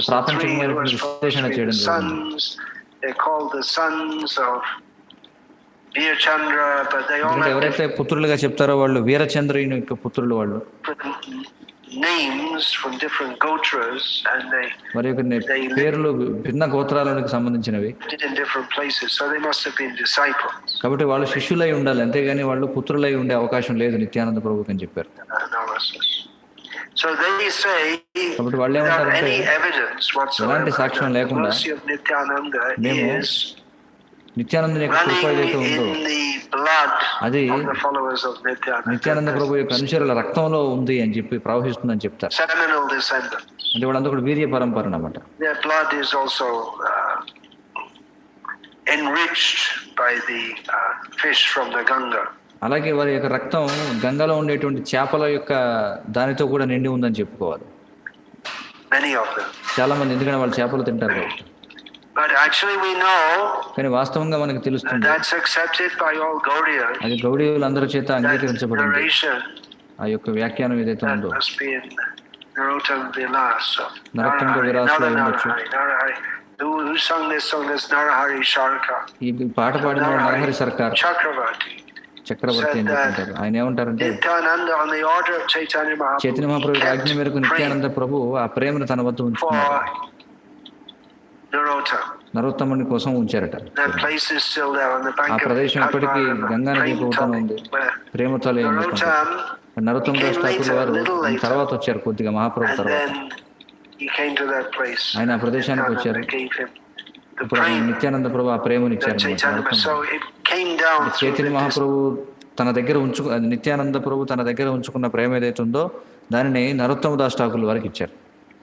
ప్రాపంచికమైన విశ్లేషణ చేయడం ఎవరైతే పుత్రులుగా చెప్తారో వాళ్ళు వీరచంద్రుని యొక్క పుత్రులు. వాళ్ళు మరి యొక్క పేర్లు భిన్న గోత్రాలకు సంబంధించినవి కాబట్టి వాళ్ళు శిష్యులై ఉండాలి, అంతేగాని వాళ్ళు పుత్రులై ఉండే అవకాశం లేదు నిత్యానంద ప్రభుకి అని చెప్పారు. కాబట్టి వాళ్ళు ఏమంటారంటే ఎలాంటి సాక్ష్యం లేకుండా మేము నిత్యానంద యొక్క కృప ఏదైతే ఉందో అది నిత్యానంద ప్రభు యొక్క అనుచరుల రక్తంలో ఉంది అని చెప్పి ప్రవహిస్తుందని చెప్తారు. అంటే వాళ్ళంతా కూడా వీర్య పరంపర అన్నమాట. అలాగే వారి యొక్క రక్తం గంగలో ఉండేటువంటి చేపల యొక్క దానితో కూడా నిండి ఉందని చెప్పుకోవాలి. చాలా మంది, ఎందుకంటే వాళ్ళు చేపలు తింటారు. కానీ వాస్తవంగా మనకు తెలుస్తుంది అది గౌడీయులందరి చేత అంగీకరించబడింది. ఆ యొక్క వ్యాఖ్యానం ఏదైతే ఉందో Narottam Vilas of Narottam Narahari. Vilas Another lo ఉండొచ్చు. Narahari. Who sung this song? This Narahari Sharka. ఈ పాట పాడిన నరహరి సర్కార్ Chakravarti. చక్రవర్తి అని చెప్తుంటారు. ఆయన ఏమంటారంటే Nityananda, on the order of Chaitanya Mahaprabhu, Chaitanya Mahaprabhu ఆజ్ఞ మేరకు నిత్యానంద ప్రభు ఆ ప్రేమను తన వద్ద ఉంచుకున్నారు. for Narottam. నరోత్తముని కోసం ఉంచారట. That place is still there on the bank ఆ of ప్రదేశం ఇప్పటికీ గంగా నది ఒడ్డున ఉంది. ప్రేమతోలే నరోత్తమ దాస్ ఠాకూర్ వారు తర్వాత వచ్చారు, కొద్దిగా మహాప్రభు and తర్వాత then he came to that place. ఆయన ఆ ప్రదేశానికి వచ్చారు. Gave him the ఇప్పుడు prema నిత్యానంద ప్రభు ఆ ప్రేమను that ఇచ్చారు. Chaitanya. So it came down through Chaitanya this మహాప్రభు తన దగ్గర నిత్యానంద ప్రభు తన దగ్గర ఉంచుకున్న ప్రేమ ఏదైతే ఉందో దానిని నరోత్తమ దాస్ ఠాకూర్ వారికి ఇచ్చారు.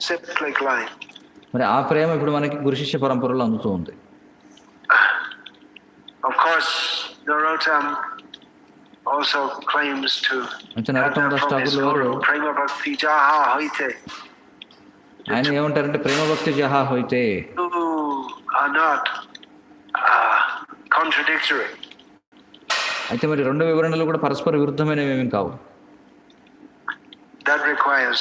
cyclic line. మరి ఆ ప్రేమ ఇప్పుడు మనకి గురు శిష్య పరంపరలో అందుతూ ఉంది. Of course, Narottam also claims to అంటే have నరోత్తమ that Das from his Thakur వారు guru, Prema Bhakti Jaha Hoite, ఆయన ఏమంటారంటే ప్రేమ భక్తి జహా హోయితే who are not contradictory. అయితే మరి రెండు వివరణలు కూడా పరస్పర విరుద్ధమైనవి ఏమీ కావు. That requires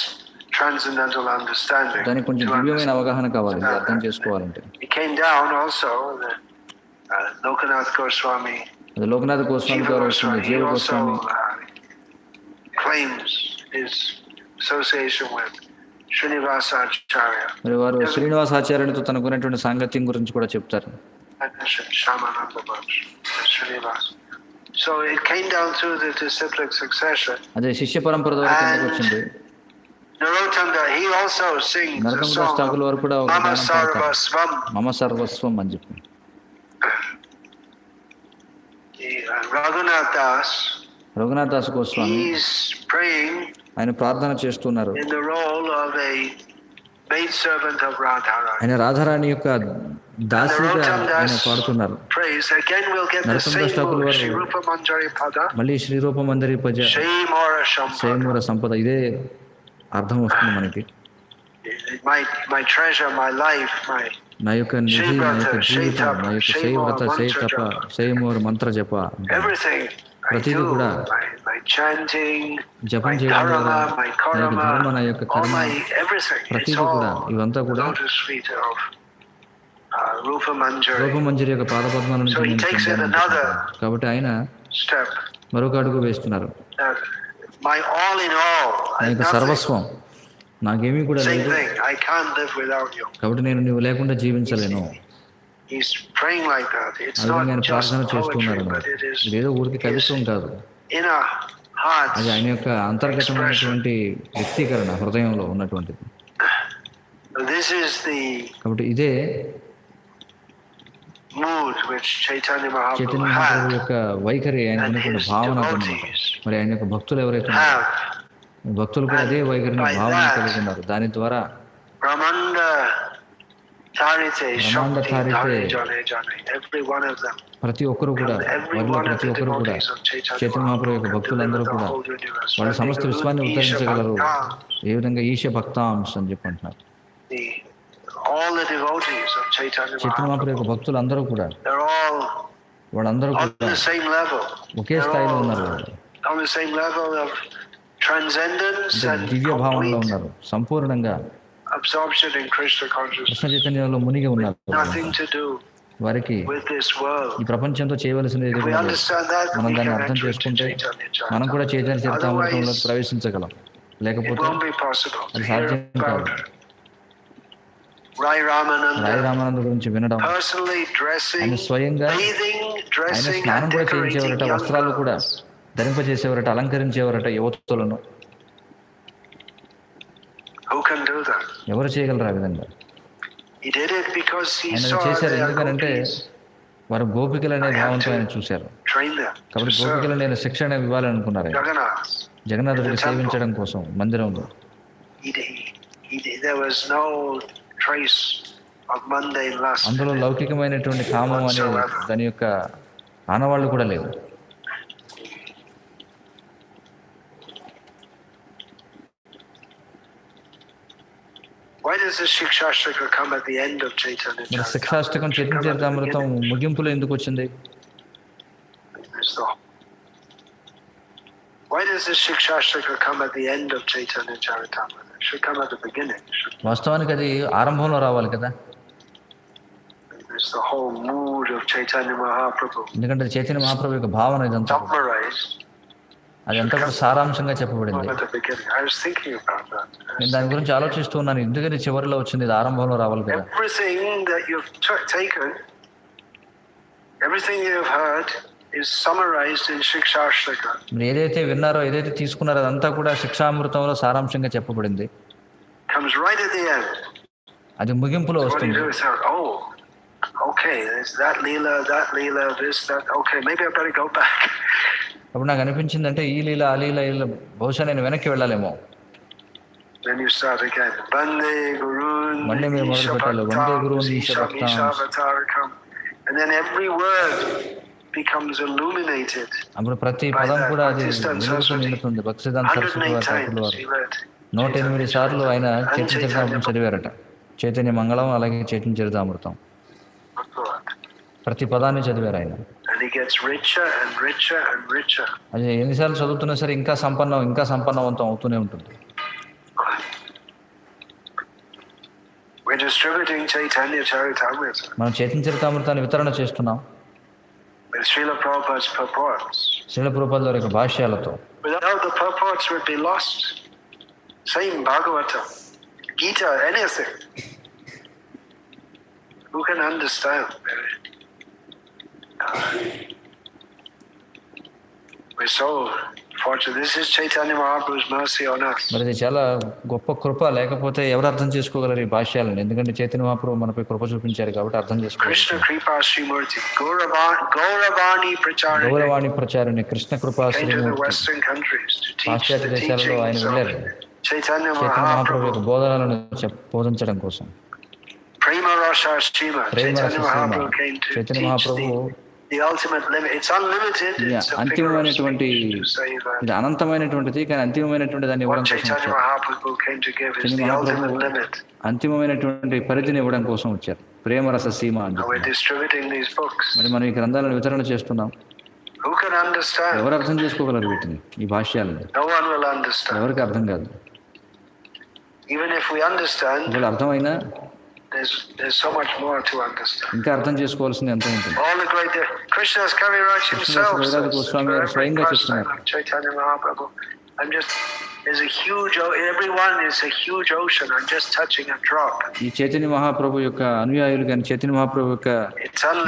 transcendental understanding. దానికి కొంచెం to దివ్యమైన understand. అవగాహన కావాలి ఇది అర్థం చేసుకోవాలంటే. It came down also, Lokanath Goswami, అది లోకనాథ్ గోస్వామి గారు వస్తుంది, he జీవ also Goswami claims his association with Srinivasacharya. మరి వారు శ్రీనివాసాచార్యునితో తనకున్నటువంటి సాంగత్యం గురించి కూడా చెప్తారు. Shamananda Bhatt, Srinivas. So it came down through the disciplic succession. అదే శిష్య పరంపర ద్వారా కిందకు వచ్చింది. Narottam, he also sings a నరకం దాస్ song, ఠాకూర్ వారు కూడా ఒక Mama గానం పాడతారు. Sarvasvam. మమ సర్వస్వం అని చెప్పి. Raghunath Das, Raghunath Das Goswami he's praying ఆయన ప్రార్థన చేస్తున్నారు. in the role of a maidservant of Radharani. ఆయన రాధారాణి యొక్క దాసిగా Narottam ఆయన Das పాడుతున్నారు. prays. Again we'll get the నరకం దాస్ same ఠాకూర్ mood. వారు Shri Rupa Manjari Pada, మళ్ళీ శ్రీరూప మందిరి పజ Shaimora Shampada. స్వయంవర సంపద ఇదే అర్థం వస్తుంది మనకి. My treasure, my life, my నా యొక్క నిధి, నా యొక్క జీవితం, నా యొక్క శైవ్రత శైతప శైమోర్ మంత్ర జప everything I ప్రతిదీ do, కూడా my chanting, జపం my చేయడం ద్వారా dharma, my నా యొక్క karma, ధర్మ, నా యొక్క all కర్మ my everything. It's ప్రతిదీ కూడా all ఇవంతా కూడా lotus feet of Rupa Manjari. రూపమంజరి యొక్క పాదపద్మాల నుంచి So he నేను takes it పొందాను. another కాబట్టి ఆయన step. మరొక అడుగు వేస్తున్నారు. My all in all, నా యొక్క nothing. సర్వస్వం, నాకేమీ కూడా Same లేదు, thing. I can't live without you. కాబట్టి నేను నువ్వు లేకుండా జీవించలేను. He's praying like that. It's ఆ విధంగా ఆయన not just ప్రార్థన poetry, చేస్తున్నారు. but it is ఇదేదో ఊరికి కవిత్వం కాదు, inner hearts. అది ఆయన యొక్క అంతర్గతమైనటువంటి వ్యక్తీకరణ, హృదయంలో ఉన్నటువంటిది. This is the కాబట్టి ఇదే mood which Chaitanya Mahaprabhu Chaitanya Mahaprabhu had యొక్క వైఖరి, ఆయన and ఉన్నటువంటి his భావన అన్నమాట. devotees మరి ఆయన యొక్క భక్తులు ఎవరైతే ఉన్నారో, have. భక్తులు కూడా అదే వైఖరిని, భావన కలిగి ఉన్నారు. దాని ద్వారా Brahmanda Tarite, Brahmanda Shakti, తారితే Dhare, Jane, Jane, every one of them. ప్రతి ఒక్కరు కూడా, Every వారిలో one of ప్రతి the ఒక్కరు కూడా devotees of Chaitanya Chaitanya Mahaprabhu యొక్క Mahaprabhu can భక్తులందరూ deliver the కూడా whole universe. వాళ్ళ When సమస్త they విశ్వాన్ని do ఉద్ధరించగలరు. Isha ఏ విధంగా ఈశ భక్తాంశ అని చెప్పి అంటున్నారు. all the devotees of Chaitanya Chaitanya Mahaprabhu యొక్క Mahaprabhu, భక్తులు అందరూ కూడా, they're all వాళ్ళందరూ on కూడా the same level. Okay They're స్థాయిలో all ఉన్నారు. వాళ్ళు on the same level of transcendence అంటే and దివ్య భావంలో complete ఉన్నారు, సంపూర్ణంగా absorption in Krishna consciousness. Krishna చైతన్యంలో మునిగి ఉన్నారు. Nothing to do వారికి with this world. ఈ ప్రపంచంతో చేయవలసింది ఏది If we కూడా లేదు. understand that, మనం we దాన్ని can అర్థం enter into చేసుకుంటే Chaitanya మనం కూడా Charitamrita. చైతన్య చరితామృతంలోకి Otherwise, ప్రవేశించగలం. it లేకపోతే won't be possible to అది hear సాధ్యం about కాదు. Rai రాయ Ramananda రామానంద గురించి వినడం, personally dressing, ఆయన స్వయంగా bathing, ఆయన dressing స్నానం and కూడా decorating చేయించేవారట, young వస్త్రాలు కూడా girls. ధరింపజేసేవారట, అలంకరించేవారట యువతులను. Who can do that? ఎవరు చేయగలరు ఆ విధంగా? He did it because he ఆయన saw చేశారు. their ఎందుకనంటే gopis, వారు గోపికలు అనే భావంతో ఆయన చూశారు. train them to కాబట్టి serve గోపికలు నేను శిక్షణ ఇవ్వాలనుకున్నారు. ఆయన Jagannath. జగన్నాథుడికి సేవించడం కోసం మందిరంలో. There was no trace of mundane lust. అందులో లౌకికమైనటువంటి కామం అనే దాని యొక్క ఆనవాళ్ళు కూడా లేవు. Why does the Shikshashtaka come at the end of Chaitanya మరి Charitamrita? శిక్షాష్టకం చైతన్య చరితామృతం ముగింపులో ఎందుకు వచ్చింది? Why does the Shikshashtaka come at the end of Chaitanya Charitamrita? should come at the beginning. వాస్తవానికి అది ఆరంభంలో రావాలి కదా. It's the whole mood of Chaitanya Mahaprabhu. ఎందుకంటే చైతన్య మహాప్రభు యొక్క భావన ఇదంతా Summarized. అదంతా కూడా సారాంశంగా చెప్పబడింది. At the beginning. I was thinking about that. నేను దాని గురించి ఆలోచిస్తూ ఉన్నాను. ఎందుకని చివరిలో వచ్చింది, ఇది ఆరంభంలో రావాలి కదా. Everything that you've taken, everything you've heard is summarized in Shikshaashtaka. మీరు ఏదైతే విన్నారో, ఏదైతే తీసుకున్నారో అదంతా కూడా శిక్షామృతంలో సారాంశంగా చెప్పబడింది. Comes right at the end. అది ముగింపులో వస్తుంది. Oh, okay, there's that leela, this, that. Okay, maybe I better go back. అప్పుడు నాకు అనిపించింది, అంటే ఈ లీల ఆ లీల బహుశా నేను వెనక్కి వెళ్ళాలేమో. Then you start again. Bande Gurun, మళ్ళీ మీరు మొదలు పెట్టాలి. వందే గురువున్ Ishavatarikam. And then every word becomes illuminated. అప్పుడు ప్రతి పదం కూడా అది వెలుగుతూ నిండుతుంది. భక్తిసిద్ధాంత సరస్వతి వారు 108 సార్లు ఆయన చైతన్య చరితామృతం చదివారట. చైతన్య మంగళం, అలాగే చైతన్య చరితామృతం ప్రతి పదాన్ని చదివారు ఆయన. అది ఎన్నిసార్లు చదువుతున్నా సరే ఇంకా సంపన్నవంతం అవుతూనే ఉంటుంది. మనం చైతన్య చరితామృతాన్ని వితరణ చేస్తున్నాం శ్రీల ప్రభుపాదుల వారి యొక్క భాష్యాలతో. Same Bhagavatam, Gita, anything. Who can understand? We're so fortunate. This is Chaitanya Mahaprabhu's mercy on us. మరి ఇది చాలా గొప్ప కృప. లేకపోతే ఎవరు అర్థం చేసుకోగలరు ఈ భాష్యాలను? ఎందుకంటే చైతన్య మహాప్రభు మనపై కృప చూపించారు కాబట్టి అర్థం చేసుకోవాలి. కృష్ణ కృపా శ్రీమూర్తి గౌరవాణి ప్రచారిణి కృష్ణ కృపా శ్రీమూర్తి పాశ్చాత్య దేశాలలో ఆయన వెళ్ళారు చైతన్య మహాప్రభు యొక్క బోధనలను బోధించడం కోసం. ప్రేమ రస సీమ చైతన్య మహాప్రభు అంతిమమైనటువంటి, ఇది అనంతమైనటువంటిది కానీ అంతిమమైనటువంటి దాన్ని ఇవ్వడం కోసం వచ్చారు. అంతిమమైనటువంటి పరిధిని ఇవ్వడం కోసం వచ్చారు. ప్రేమ రస సీమ అని. మరి మనం ఈ గ్రంథాలను వితరణ చేస్తున్నాం. ఎవరు అర్థం చేసుకోగలరు వీటిని, ఈ భాష్యాలను? ఎవరికి అర్థం కాదు. వాళ్ళు అర్థమైనా there's so much more to understand. ఇంకా అర్థం చేసుకోవాల్సింది ఎంత ఉంటుంది. All the great Krishna's Kaviraj himself స్వయంగా చెప్తున్నారు. Chaitanya Mahaprabhu, there's a huge, everyone is a huge ocean. I'm just touching a drop. ఈ చైతన్య మహాప్రభు యొక్క అనుయాయులు కానీ చైతన్య మహాప్రభు యొక్క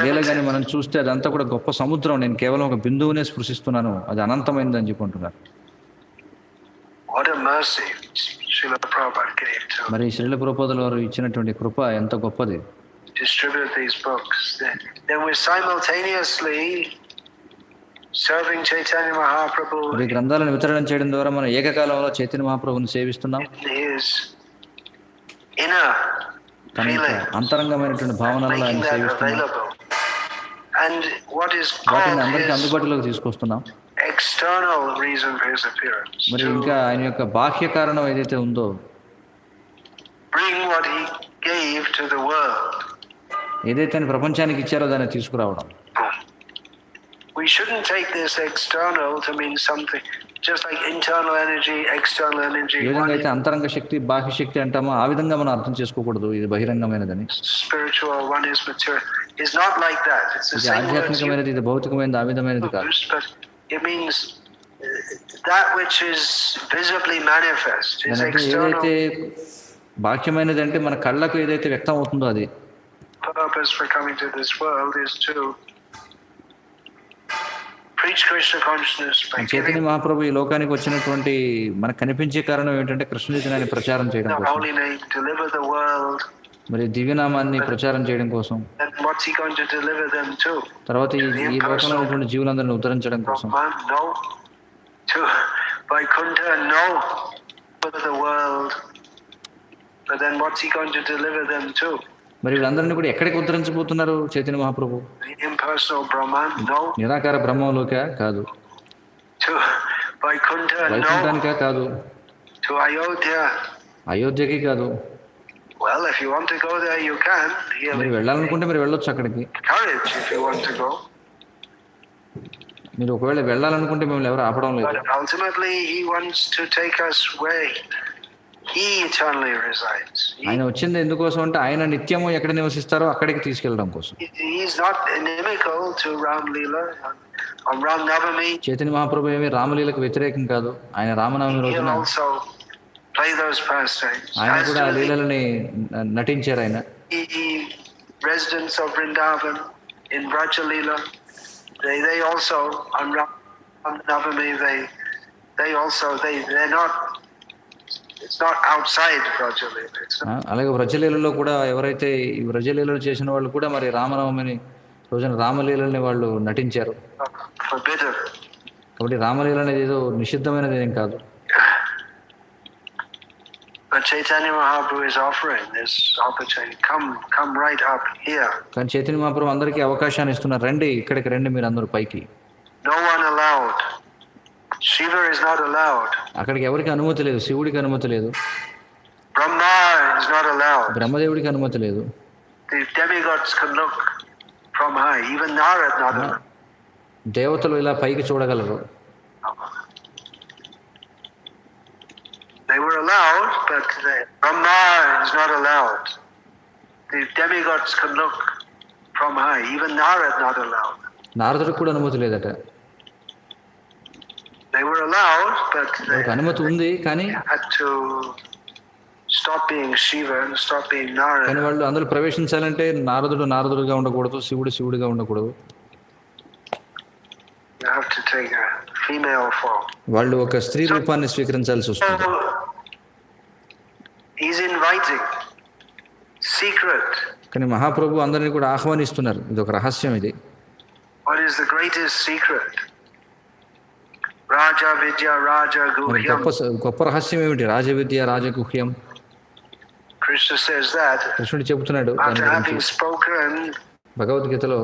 లీల కానీ మనం చూస్తే అదంతా కూడా గొప్ప సముద్రం. నేను కేవలం ఒక బిందువునే స్పృశిస్తున్నాను, అది అనంతమైనది అని చెప్పుకుంటున్నారు. What a mercy Srila Prabhupada gave to. మరి శ్రీల ప్రభుపాదుల వారు ఇచ్చినటువంటి కృప ఎంత గొప్పది. Distribute these books. Then we're simultaneously serving Chaitanya Mahaprabhu. ఈ గ్రంథాలను వితరణ చేయడం ద్వారా మనం ఏకకాలంలో చైతన్య మహాప్రభుని సేవిస్తున్నాం. తన అంతరంగమైనటువంటి భావనలను ఆయన సేవిస్తున్నాం. వాటిని అందరికీ అందుబాటులోకి తీసుకొస్తున్నాం. External reason for his appearance. మరి ఇంకా ఆయన యొక్క బాహ్య కారణం ఏదైతే ఉందో, bring what he gave to the world. ఏదైతే ఆయన ప్రపంచానికి ఇచ్చారో దాన్ని తీసుకురావడం. We shouldn't take this external to mean something just like internal energy, external energy. ఏ విధంగా అయితే అంతరంగ శక్తి బాహ్య శక్తి అంటామో ఆ విధంగా మనం అర్థం చేసుకోకూడదు. ఇది బహిరంగమైనదని. Spiritual, one is material. It's not like that. It's the same. ఆధ్యాత్మికమైనది, ఇది భౌతికమైనది, ఆ విధమైనది కాదు. It means that which is visibly manifest is external. ఏదైతే బాహ్యమైనది అంటే మన కళ్ళకు ఏదైతే వ్యక్తం అవుతుందో అది. Purpose for coming to this world is to preach Krishna consciousness. Chaitanya Mahaprabhu ఈ లోకానికి వచ్చినటువంటి మనకు కనిపించే కారణం ఏంటంటే కృష్ణ చైతన్యాన్ని ప్రచారం చేయడం కోసం. Deliver the world. మరి దివ్యనామాన్ని ప్రచారం చేయడం కోసం. What's he going to deliver them to? తర్వాత ఈ లోకంలో ఉన్నటువంటి జీవులందరినీ ఉద్ధరించడం కోసం. No. To Vaikuntha, no. For the world. But then what's he going to deliver them to? మరి వీళ్ళందరినీ కూడా ఎక్కడికి ఉద్ధరించబోతున్నారు Chaitanya Mahaprabhu? Impersonal Brahman, no. నిరాకార బ్రహ్మంలోకా? కాదు. To Vaikuntha, no. వైకుంఠానికా? కాదు. To Ayodhya. అయోధ్యకి కాదు. Well, if you want to go there, you can. మీరు వెళ్ళాలనుకుంటే మీరు వెళ్ళొచ్చు అక్కడికి. Courage if you want to go. మీరు ఒకవేళ వెళ్ళాలనుకుంటే మిమ్మల్ని ఎవరు ఆపడం లేదు. But ultimately he wants to take us where he eternally resides. ఆయన వచ్చింది ఎందుకోసం అంటే ఆయన నిత్యము ఎక్కడ నివసిస్తారో అక్కడికి తీసుకెళ్ళడం కోసం. He is not inimical to Ram Leela on Ram Navami. Chaitanya Mahaprabhu ఏమి రామలీలకు వ్యతిరేకం కాదు. ఆయన రామనవమి He రోజున also play those pastimes. ఆయన కూడా ఆ లీలలని నటించారు. ఆయన The residents of Vrindavan in Vraja Leela, they also on Ram Navami they're not. It's not outside Vraja Leela. అలాగే వ్రజలీలలో కూడా ఎవరైతే ఈ వ్రజలీలలు చేసిన వాళ్ళు కూడా మరి రామనవమిని రోజున రామలీలని వాళ్ళు నటించారు. Forbidden. కాబట్టి రామలీల అనేది ఏదో నిషిద్ధమైనది ఏం కాదు. But Chaitanya Mahaprabhu is offering this opportunity. Come right up here. కానీ చైతన్య మహాప్రభు అందరికీ అవకాశాన్ని ఇస్తున్నారు. రండి, ఇక్కడికి రండి మీరు అందరూ పైకి. No one allowed. Shiva is not allowed. అక్కడికి ఎవరికి అనుమతి లేదు. శివుడికి అనుమతి లేదు. Brahma is not allowed. బ్రహ్మదేవుడికి అనుమతి లేదు. The demigods can look from high. Even Narad not allowed. దేవతలు ఇలా పైకి చూడగలరు. They were allowed, but Brahma is not allowed. The demigods can look from high. Even Narad not allowed. నారదుడికి కూడా అనుమతి లేదట. They were allowed, but they అనుమతి ఉంది కానీ had to stop being Shiva and stop being Narad. కానీ వాళ్ళు అందులో ప్రవేశించాలంటే నారదుడుగా ఉండకూడదు, శివుడిగా ఉండకూడదు. You have to take a female form. వాళ్ళు ఒక స్త్రీ రూపాన్ని స్వీకరించాల్సి వస్తుంది. He's inviting secret. కానీ మహాప్రభు అందరినీ కూడా ఆహ్వానిస్తున్నారు. ఇది ఒక రహస్యం. ఇది What is the greatest secret? Raja Vidya Raja Guhyam. గొప్ప రహస్యం ఏమిటి? రాజ విద్య రాజగుహ్యం. Krishna says that. కృష్ణుడు చెబుతున్నాడు After having spoken భగవద్గీతలో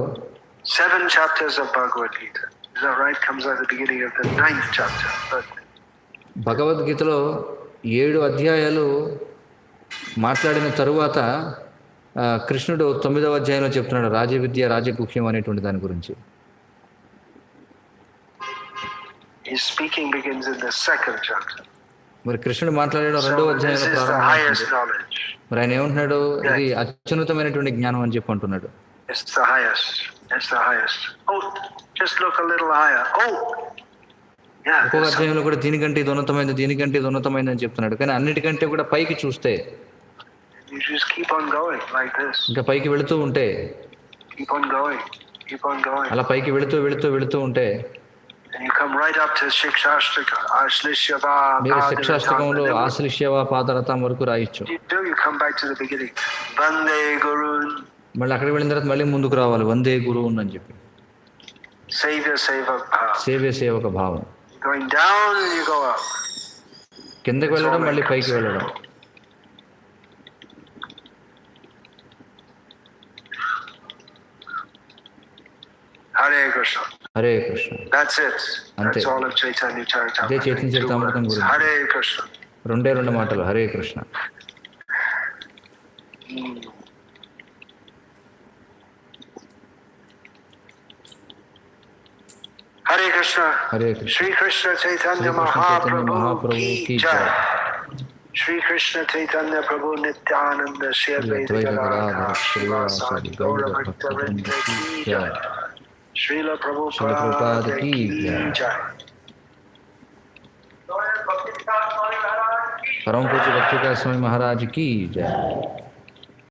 7 chapters of Bhagavad Gita. Is that right? Comes at the beginning of the 9th chapter. But భగవద్గీతలో 7 అధ్యాయాలు మాట్లాడిన తరువాత కృష్ణుడు 9వ అధ్యాయంలో చెప్తున్నాడు రాజ విద్య రాజగుహ్యం అనేటువంటి దాని గురించి. his speaking begins in the 2nd chapter. మరి కృష్ణుడు మాట్లాడడం 2వ అధ్యాయంలో ప్రారంభమవుతుంది. మరి ఆయన ఏమంటున్నాడు? ఇది అత్యున్నతమైనటువంటి జ్ఞానం అని చెప్పి అంటున్నాడు. It's the highest. It's the highest. Oh, just look a little higher. Oh, yeah. ఒక్కొక్క అధ్యాయంలో కూడా దీనికంటే ఇది ఉన్నతమైంది అని చెప్తున్నాడు. కానీ అన్నిటికంటే కూడా పైకి చూస్తే you just keep on going like this. ఇంకా పైకి వెళుతూ ఉంటే keep on going. అలా పైకి వెళుతూ ఉంటే and you come right up to Shikshashtaka, Ashlishyava. మీరు శిక్షాష్టకంలో ఆశ్లిష్యవ పాదరథం వరకు రాయొచ్చు. You come back to the beginning. Vande Guru. మళ్ళీ అక్కడికి వెళ్ళిన తర్వాత మళ్ళీ ముందుకు రావాలి. వందే గురువు అని చెప్పి సేవక భావం. Going down and you go up. కిందకి వెళ్ళడం మళ్ళీ పైకి వెళ్ళడం. Hare Krishna. Hare Krishna. That's it. That's all of Chaitanya Charitamrita. అదే చైతన్య చరితామృతం గురించి. Hare Krishna. 2 మాటలు. Hare Krishna. Hare Krishna. Hare Krishna. Shri Krishna Chaitanya Mahaprabhu ki jai. Shri Krishna Chaitanya Prabhu Nityananda Shri Advaita Gadadhara Srivasadi Gaura Bhaktavrinda ki jai. Srila Prabhupada ki jai. परम पूज्य भक्ति का स्वामी महाराज की जय.